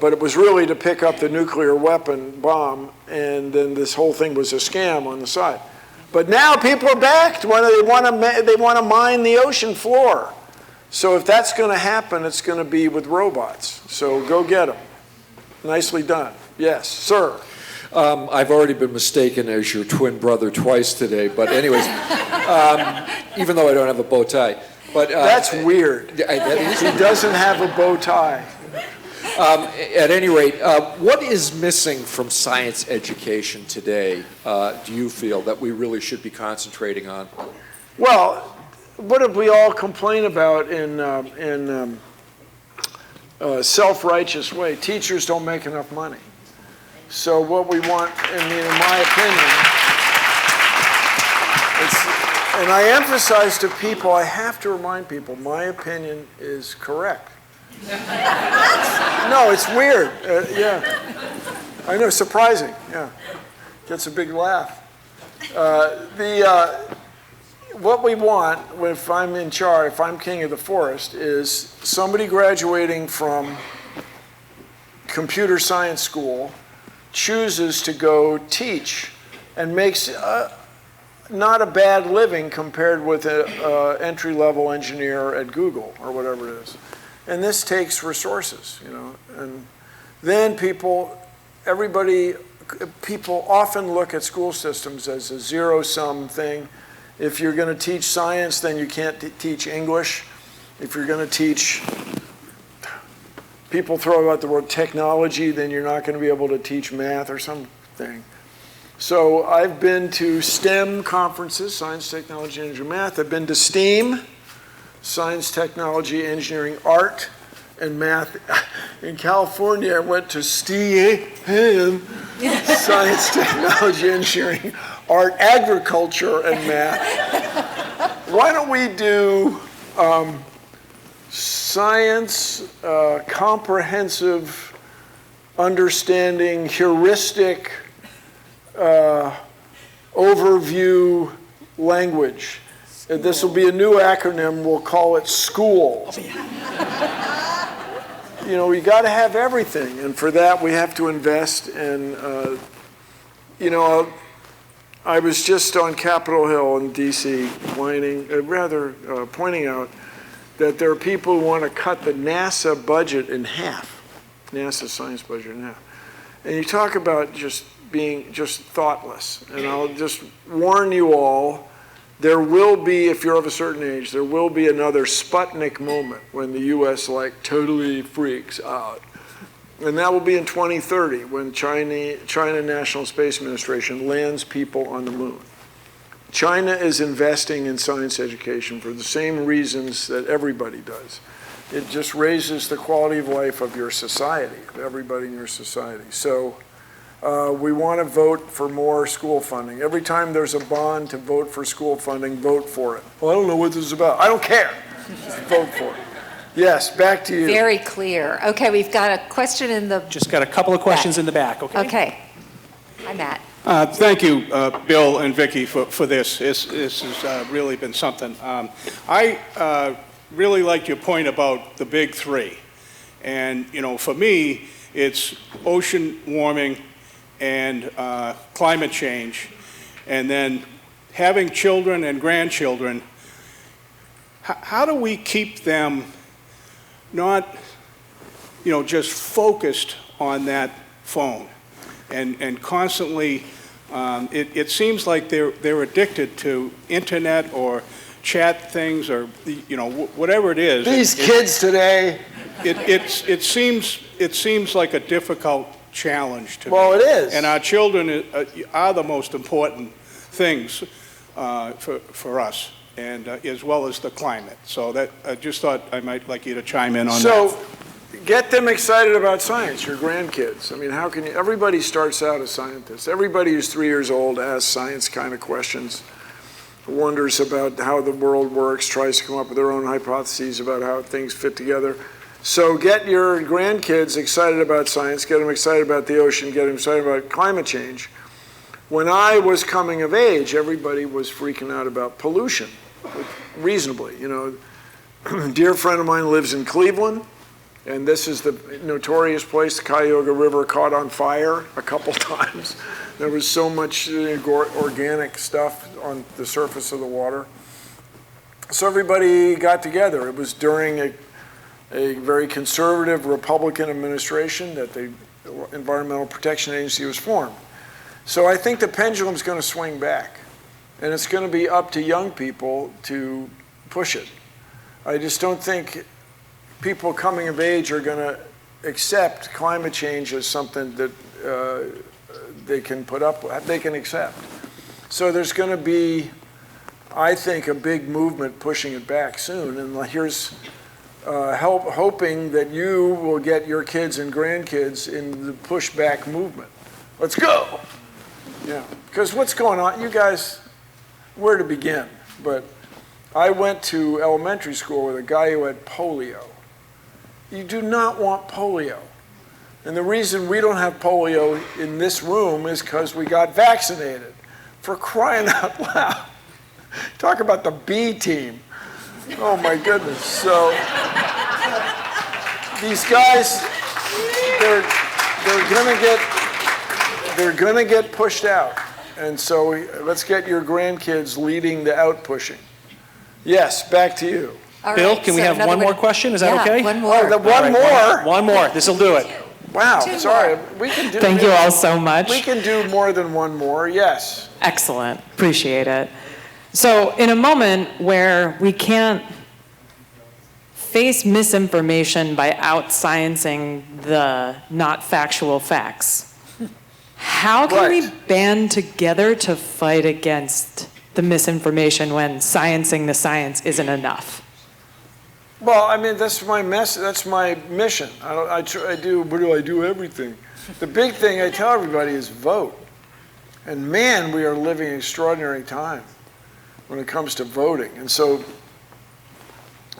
[SPEAKER 3] But it was really to pick up the nuclear weapon bomb, and then this whole thing was a scam on the side. But now people are back. They want to mine the ocean floor. So if that's going to happen, it's going to be with robots. So go get them. Nicely done. Yes, sir.
[SPEAKER 7] I've already been mistaken as your twin brother twice today, but anyways, even though I don't have a bow tie. But
[SPEAKER 3] That's weird. He doesn't have a bow tie.
[SPEAKER 7] At any rate, what is missing from science education today, do you feel, that we really should be concentrating on?
[SPEAKER 3] Well, what did we all complain about in self-righteous way? Teachers don't make enough money. So what we want, in my opinion, and I emphasize to people, I have to remind people, my opinion is correct. No, it's weird. Yeah, I know, surprising. Yeah, gets a big laugh. What we want, if I'm in charge, if I'm king of the forest, is somebody graduating from computer science school chooses to go teach and makes not a bad living compared with an entry-level engineer at Google or whatever it is. And this takes resources, and then people often look at school systems as a zero-sum thing. If you're going to teach science, then you can't teach English. If you're going to teach, people throw out the word technology, then you're not going to be able to teach math or something. So I've been to STEM conferences, science, technology, engineering, math. I've been to STEAM, science, technology, engineering, art, and math. In California, I went to STEAM, science, technology, engineering, art, agriculture, and math. Why don't we do science, comprehensive understanding, heuristic, overview language. This will be a new acronym. We'll call it SCHOOL. We got to have everything, and for that we have to invest in I was just on Capitol Hill in D.C. pointing out that there are people who want to cut the NASA budget in half, NASA science budget in half. And you talk about just being just thoughtless. And I'll just warn you all, there will be, if you're of a certain age, there will be another Sputnik moment when the U.S. totally freaks out. And that will be in 2030 when China National Space Administration lands people on the moon. China is investing in science education for the same reasons that everybody does. It just raises the quality of life of your society, of everybody in your society. So we want to vote for more school funding. Every time there's a bond to vote for school funding, vote for it. Well, I don't know what this is about. I don't care. Just vote for it. Yes, back to you.
[SPEAKER 2] Very clear. Okay, we've got a question in the...
[SPEAKER 1] Just got a couple of questions in the back, okay?
[SPEAKER 2] Okay. Hi, Matt.
[SPEAKER 8] Thank you, Bill and Vicki, for this. This has really been something. I really liked your point about the big three. And, for me, it's ocean warming and climate change. And then having children and grandchildren, how do we keep them not, just focused on that phone and constantly, it seems like they're addicted to internet or chat things or, whatever it is.
[SPEAKER 3] These kids today.
[SPEAKER 8] It seems like a difficult challenge to me.
[SPEAKER 3] Well, it is.
[SPEAKER 8] And our children are the most important things for us, and as well as the climate. So that I just thought I might like you to chime in on that.
[SPEAKER 3] So get them excited about science, your grandkids. I mean, how can you, everybody starts out as scientists. Everybody who's 3 years old asks science kind of questions, wonders about how the world works, tries to come up with their own hypotheses about how things fit together. So get your grandkids excited about science, get them excited about the ocean, get them excited about climate change. When I was coming of age, everybody was freaking out about pollution, reasonably. A dear friend of mine lives in Cleveland, and this is the notorious place. The Cuyahoga River caught on fire a couple times. There was so much organic stuff on the surface of the water. So everybody got together. It was during a very conservative Republican administration that the Environmental Protection Agency was formed. So I think the pendulum's going to swing back, and it's going to be up to young people to push it. I just don't think people coming of age are going to accept climate change as something that they can put up with, they can accept. So there's going to be, I think, a big movement pushing it back soon, and here's hoping that you will get your kids and grandkids in the pushback movement. Let's go! Yeah, because what's going on, you guys, where to begin? But I went to elementary school with a guy who had polio. You do not want polio. And the reason we don't have polio in this room is because we got vaccinated. For crying out loud. Talk about the B team. Oh my goodness. So these guys, they're gonna get pushed out. And so let's get your grandkids leading the out pushing. Yes, back to you.
[SPEAKER 2] All
[SPEAKER 1] Bill,
[SPEAKER 2] right,
[SPEAKER 1] can we
[SPEAKER 2] so
[SPEAKER 1] have
[SPEAKER 2] another
[SPEAKER 1] one more question? Is that
[SPEAKER 2] Yeah,
[SPEAKER 1] okay?
[SPEAKER 2] one more.
[SPEAKER 3] Oh, one
[SPEAKER 1] All right,
[SPEAKER 3] more?
[SPEAKER 1] One more. This will do it.
[SPEAKER 3] Wow,
[SPEAKER 2] Two
[SPEAKER 3] sorry.
[SPEAKER 2] more.
[SPEAKER 3] We can do
[SPEAKER 9] Thank you all so much.
[SPEAKER 3] We can do more than one more, yes.
[SPEAKER 9] Excellent. Appreciate it. So in a moment where we can't face misinformation by out-sciencing the not factual facts, how can we band together to fight against the misinformation when sciencing the science isn't enough?
[SPEAKER 3] Well, I mean, that's my that's my mission. I do everything. The big thing I tell everybody is vote. And man, we are living an extraordinary time when it comes to voting. And so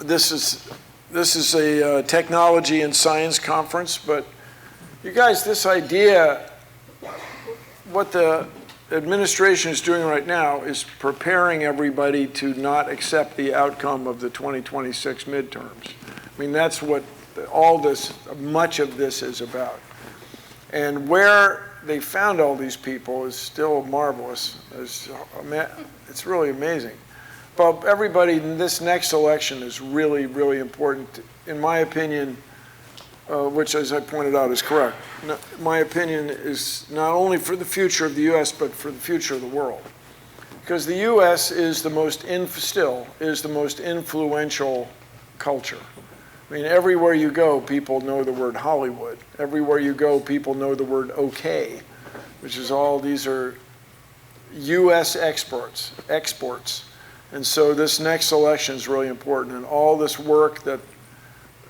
[SPEAKER 3] this is a technology and science conference, but you guys, this idea, what the administration is doing right now is preparing everybody to not accept the outcome of the 2026 midterms. I mean, that's what all this, much of this is about. And where they found all these people is still marvelous. It's really amazing. But everybody, this next election is really, really important. In my opinion, which, as I pointed out, is correct. My opinion is not only for the future of the U.S., but for the future of the world. Because the U.S. is the most influential culture. I mean, everywhere you go, people know the word Hollywood. Everywhere you go, people know the word okay, which is these are U.S. exports. And so this next election is really important. And all this work that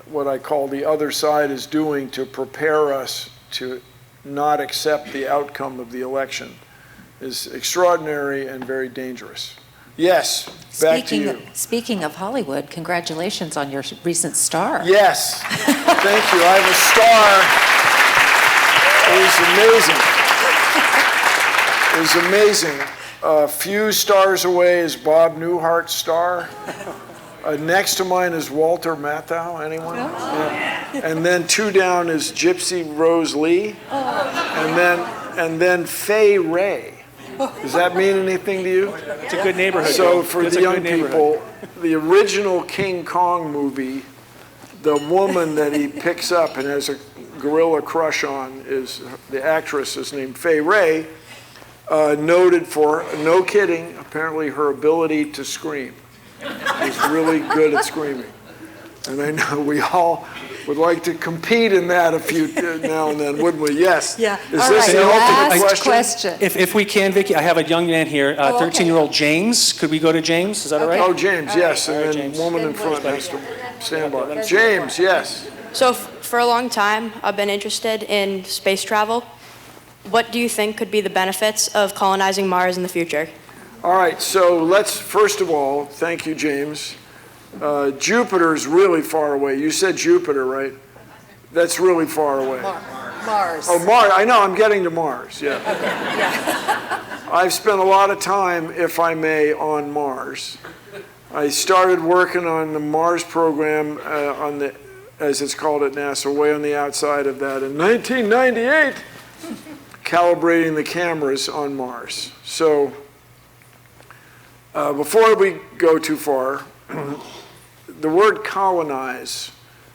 [SPEAKER 3] what I call the other side is doing to prepare us to not accept the outcome of the election is extraordinary and very dangerous. Yes, back to you.
[SPEAKER 2] Speaking of Hollywood, congratulations on your recent star.
[SPEAKER 3] Yes, thank you. I have a star. It was amazing. It was amazing. A few stars away is Bob Newhart's star. Next to mine is Walter Matthau. Anyone? Yeah. And then 2 down is Gypsy Rose Lee. And then Fay Ray. Does that mean anything to you?
[SPEAKER 1] It's a good neighborhood.
[SPEAKER 3] So for the young people, the original King Kong movie, the woman that he picks up and has a gorilla crush on is the actress is named Fay Ray, noted for, no kidding, apparently her ability to scream. She's really good at screaming. And I know we all would like to compete in that a few now and then, wouldn't we? Yes.
[SPEAKER 2] Yeah.
[SPEAKER 3] Is
[SPEAKER 2] All
[SPEAKER 3] this
[SPEAKER 2] right,
[SPEAKER 3] the ultimate
[SPEAKER 2] last
[SPEAKER 3] question?
[SPEAKER 1] If we can, Vicki, I have a young man here, 13-year-old James. Could we go to James? Is that all right?
[SPEAKER 3] Oh, James, yes.
[SPEAKER 1] All right,
[SPEAKER 3] And then
[SPEAKER 1] James.
[SPEAKER 3] woman in front has to stand by. James, yes.
[SPEAKER 10] So for a long time, I've been interested in space travel. What do you think could be the benefits of colonizing Mars in the future?
[SPEAKER 3] All right, so let's, first of all, thank you, James. Jupiter's really far away. You said Jupiter, right? That's really far away.
[SPEAKER 2] Mars.
[SPEAKER 3] Oh, Mars. I know, I'm getting to Mars, yeah. I've spent a lot of time, if I may, on Mars. I started working on the Mars program, as it's called at NASA, way on the outside of that in 1998, calibrating the cameras on Mars. So, before we go too far, the word colonize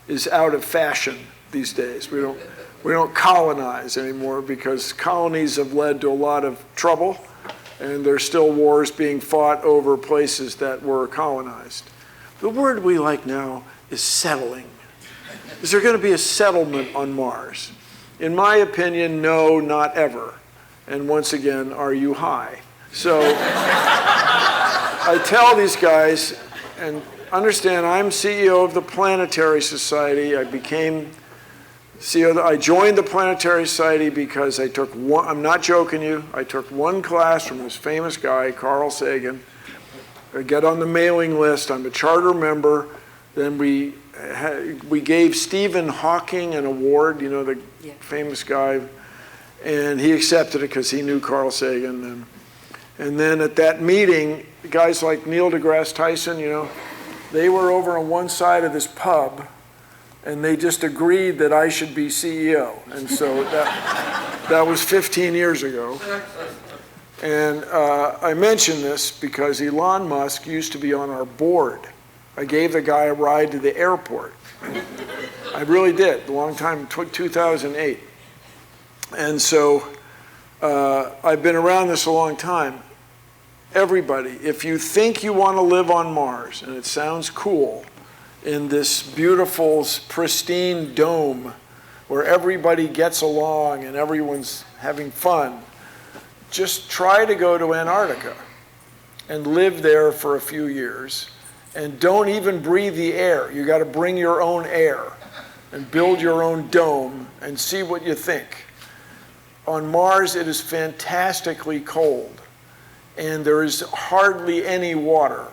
[SPEAKER 3] is out of fashion these days. We don't colonize anymore because colonies have led to a lot of trouble, and there's still wars being fought over places that were colonized. The word we like now is settling. Is there going to be a settlement on Mars? In my opinion, no, not ever. And once again, are you high? So I tell these guys, and understand, I'm CEO of the Planetary Society. I became CEO. I joined the Planetary Society because I took one, I'm not joking you, I took one class from this famous guy, Carl Sagan. I get on the mailing list, I'm a charter member. Then we gave Stephen Hawking an award, you know, the famous guy, and he accepted it because he knew Carl Sagan. And then at that meeting, guys like Neil deGrasse Tyson, you know, they were over on one side of this pub, and they just agreed that I should be CEO. And so that was 15 years ago. And I mention this because Elon Musk used to be on our board. I gave the guy a ride to the airport. I really did, a long time, 2008. And so I've been around this a long time. Everybody, if you think you want to live on Mars, and it sounds cool, in this beautiful, pristine dome where everybody gets along and everyone's having fun, just try to go to Antarctica and live there for a few years. And don't even breathe the air. You got to bring your own air and build your own dome and see what you think. On Mars, it is fantastically cold, and there is hardly any water,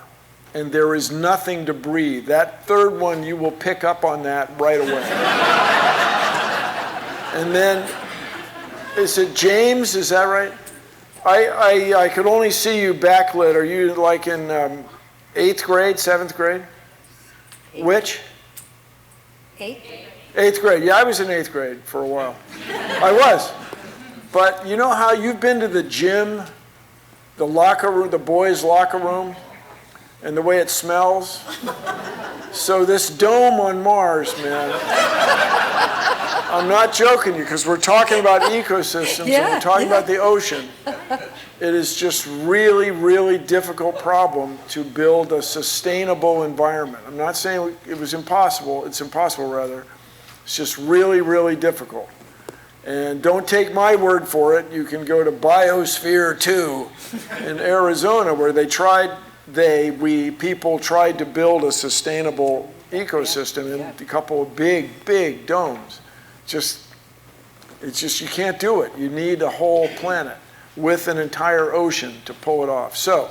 [SPEAKER 3] and there is nothing to breathe. That third one, you will pick up on that right away. And then, is it James? Is that right? I could only see you backlit. Are you like in 8th grade, 7th grade? Which?
[SPEAKER 2] 8th.
[SPEAKER 3] 8th grade. Yeah, I was in 8th grade for a while. I was. But you know how you've been to the gym, the locker room, the boys' locker room, and the way it smells? So this dome on Mars, man, I'm not joking you, because we're talking about ecosystems and we're talking about the ocean. It is just really, really difficult problem to build a sustainable environment. I'm not saying it was impossible. It's impossible, rather. It's just really, really difficult. And don't take my word for it. You can go to Biosphere 2 in Arizona, where people tried to build a sustainable ecosystem in a couple of big, big domes. It's just, you can't do it. You need a whole planet with an entire ocean to pull it off. So,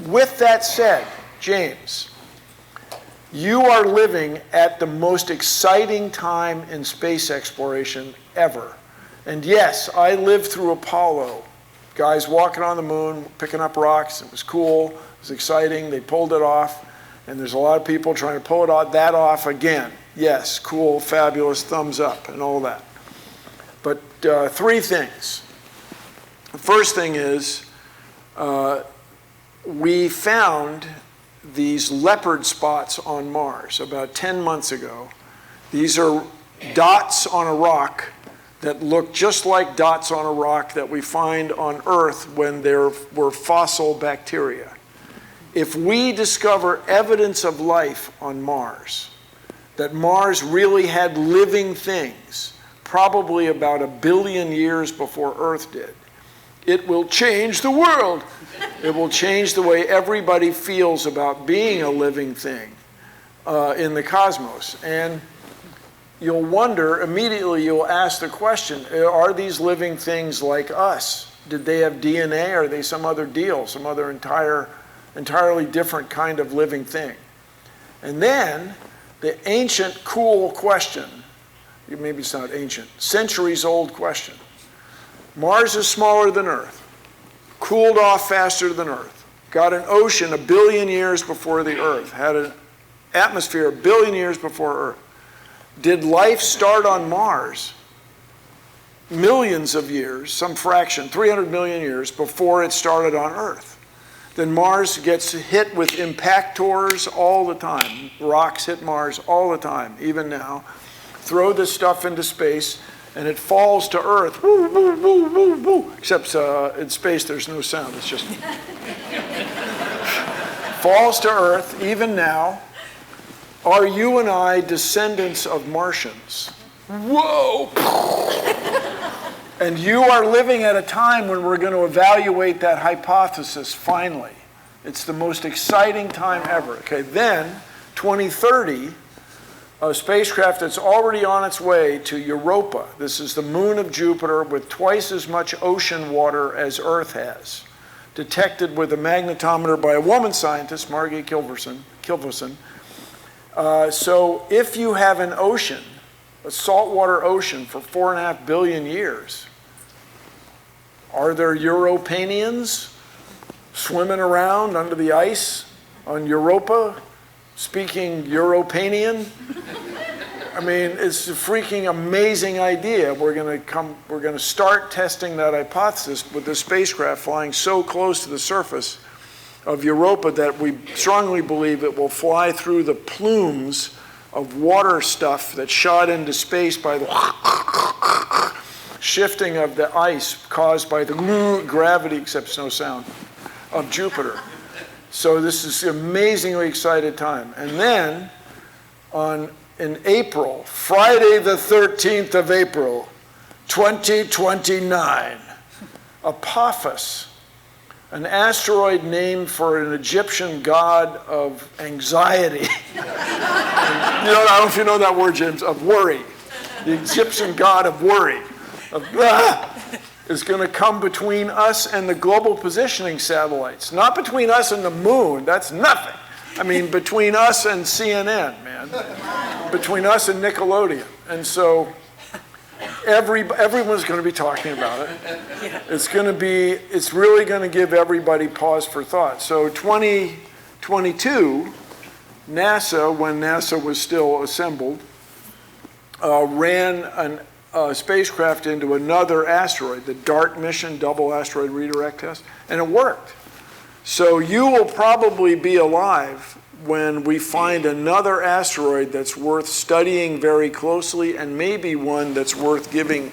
[SPEAKER 3] with that said, James, you are living at the most exciting time in space exploration ever. And yes, I lived through Apollo. Guys walking on the moon, picking up rocks. It was cool. It was exciting. They pulled it off. And there's a lot of people trying to pull that off again. Yes, cool, fabulous, thumbs up, and all that. But three things. The first thing is we found these leopard spots on Mars about 10 months ago. These are dots on a rock that look just like dots on a rock that we find on Earth when there were fossil bacteria. If we discover evidence of life on Mars, that Mars really had living things, probably about 1 billion years before Earth did, it will change the world. It will change the way everybody feels about being a living thing in the cosmos. And you'll wonder, immediately you'll ask the question, are these living things like us? Did they have DNA? Or are they some other deal, some other entirely different kind of living thing? And then the ancient, cool question, maybe it's not ancient, centuries-old question. Mars is smaller than Earth, cooled off faster than Earth, got an ocean 1 billion years before the Earth, had an atmosphere 1 billion years before Earth. Did life start on Mars millions of years, some fraction, 300 million years before it started on Earth? Then Mars gets hit with impactors all the time. Rocks hit Mars all the time, even now. Throw this stuff into space, and it falls to Earth. Woo, woo, woo, woo, woo. Except in space, there's no sound. It's just falls to Earth, even now. Are you and I descendants of Martians? Whoa! And you are living at a time when we're going to evaluate that hypothesis, finally. It's the most exciting time ever. Okay, then, 2030, a spacecraft that's already on its way to Europa. This is the moon of Jupiter with twice as much ocean water as Earth has, detected with a magnetometer by a woman scientist, Margit Kilverson. So if you have an ocean, a saltwater ocean for 4.5 billion years, are there Europanians swimming around under the ice on Europa, speaking Europanian? I mean, it's a freaking amazing idea. We're going to start testing that hypothesis with the spacecraft flying so close to the surface of Europa that we strongly believe it will fly through the plumes of water stuff that's shot into space by the shifting of the ice caused by the gravity, except no sound, of Jupiter. So this is an amazingly excited time. And then in April, Friday the 13th of April, 2029, Apophis, an asteroid named for an Egyptian god of anxiety. I don't know if you know that word, James, of worry. The Egyptian god of worry, is going to come between us and the global positioning satellites. Not between us and the moon, that's nothing. I mean, between us and CNN, man. Between us and Nickelodeon. And so everyone's going to be talking about it. It's really going to give everybody pause for thought. So 2022, NASA, when NASA was still assembled, ran spacecraft into another asteroid, the DART mission, Double Asteroid Redirect Test, and it worked. So you will probably be alive when we find another asteroid that's worth studying very closely, and maybe one that's worth giving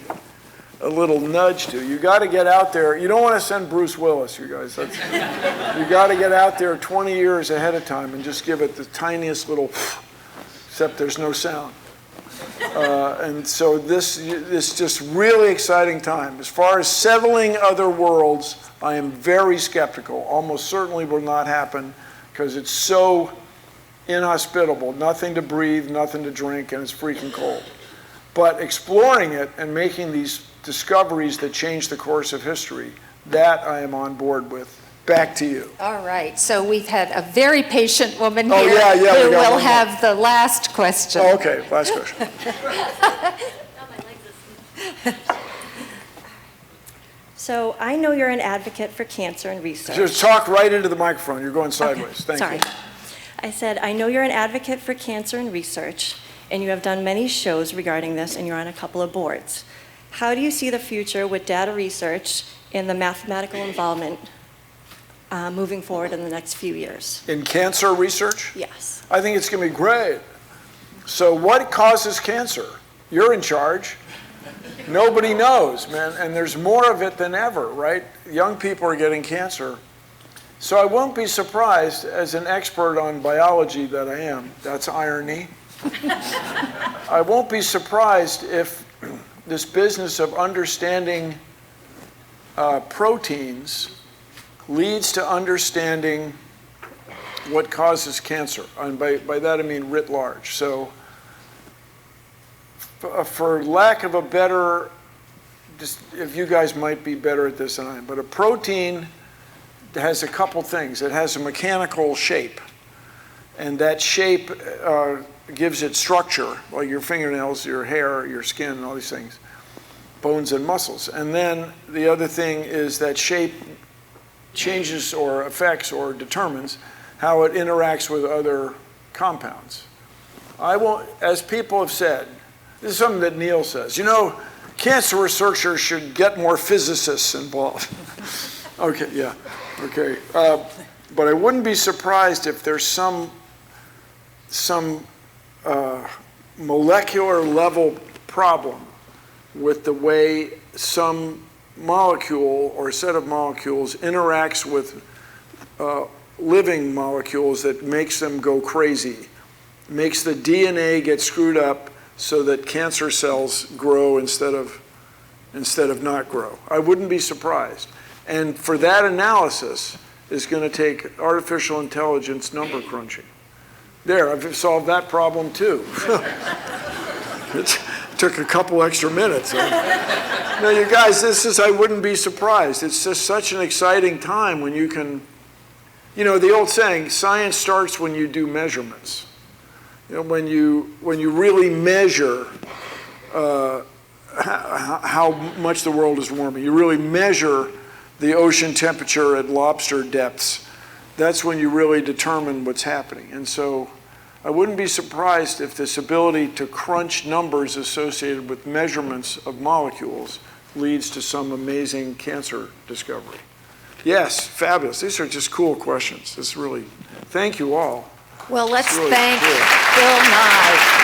[SPEAKER 3] a little nudge to. You got to get out there. You don't want to send Bruce Willis, you guys. You got to get out there 20 years ahead of time and just give it the tiniest little, except there's no sound. And so this is just really exciting time. As far as settling other worlds, I am very skeptical. Almost certainly will not happen because it's so inhospitable. Nothing to breathe, nothing to drink, and it's freaking cold. But exploring it and making these discoveries that change the course of history, that I am on board with. Back to you.
[SPEAKER 2] All right, so we've had a very patient woman
[SPEAKER 3] Oh,
[SPEAKER 2] here
[SPEAKER 3] yeah,
[SPEAKER 2] who
[SPEAKER 3] we got
[SPEAKER 2] will
[SPEAKER 3] one more.
[SPEAKER 2] have the last question.
[SPEAKER 3] Oh, okay, last question.
[SPEAKER 11] So I know you're an advocate for cancer and research.
[SPEAKER 3] Just talk right into the microphone. You're going sideways. Thank
[SPEAKER 11] Sorry.
[SPEAKER 3] you.
[SPEAKER 11] I said, I know you're an advocate for cancer and research, and you have done many shows regarding this, and you're on a couple of boards. How do you see the future with data research and the mathematical involvement moving forward in the next few years?
[SPEAKER 3] In cancer research?
[SPEAKER 11] Yes.
[SPEAKER 3] I think it's going to be great. So what causes cancer? You're in charge. Nobody knows, man, and there's more of it than ever, right? Young people are getting cancer. So I won't be surprised, as an expert on biology that I am, that's irony, I won't be surprised if this business of understanding proteins leads to understanding what causes cancer. And by that I mean writ large. So for lack of a better, just if you guys might be better at this than I am, but a protein has a couple things. It has a mechanical shape, and that shape gives it structure, like your fingernails, your hair, your skin, and all these things, bones and muscles. And then the other thing is that shape changes or affects or determines how it interacts with other compounds. I won't, as people have said, this is something that Neil says, you know, cancer researchers should get more physicists involved. Okay, yeah, okay. But I wouldn't be surprised if there's some molecular level problem with the way some molecule or set of molecules interacts with living molecules that makes them go crazy, makes the DNA get screwed up so that cancer cells grow instead of not grow. I wouldn't be surprised. And for that analysis is going to take artificial intelligence number crunching. There, I've solved that problem too. It took a couple extra minutes. No, you guys, I wouldn't be surprised. It's just such an exciting time when you can, you know, the old saying, science starts when you do measurements. You know, when you really measure how much the world is warming, you really measure the ocean temperature at lobster depths, that's when you really determine what's happening. And so I wouldn't be surprised if this ability to crunch numbers associated with measurements of molecules leads to some amazing cancer discovery. Yes, fabulous. These are just cool questions. It's really, thank you all.
[SPEAKER 2] Well, let's
[SPEAKER 3] It's really
[SPEAKER 2] thank
[SPEAKER 3] cool.
[SPEAKER 2] Bill Nye.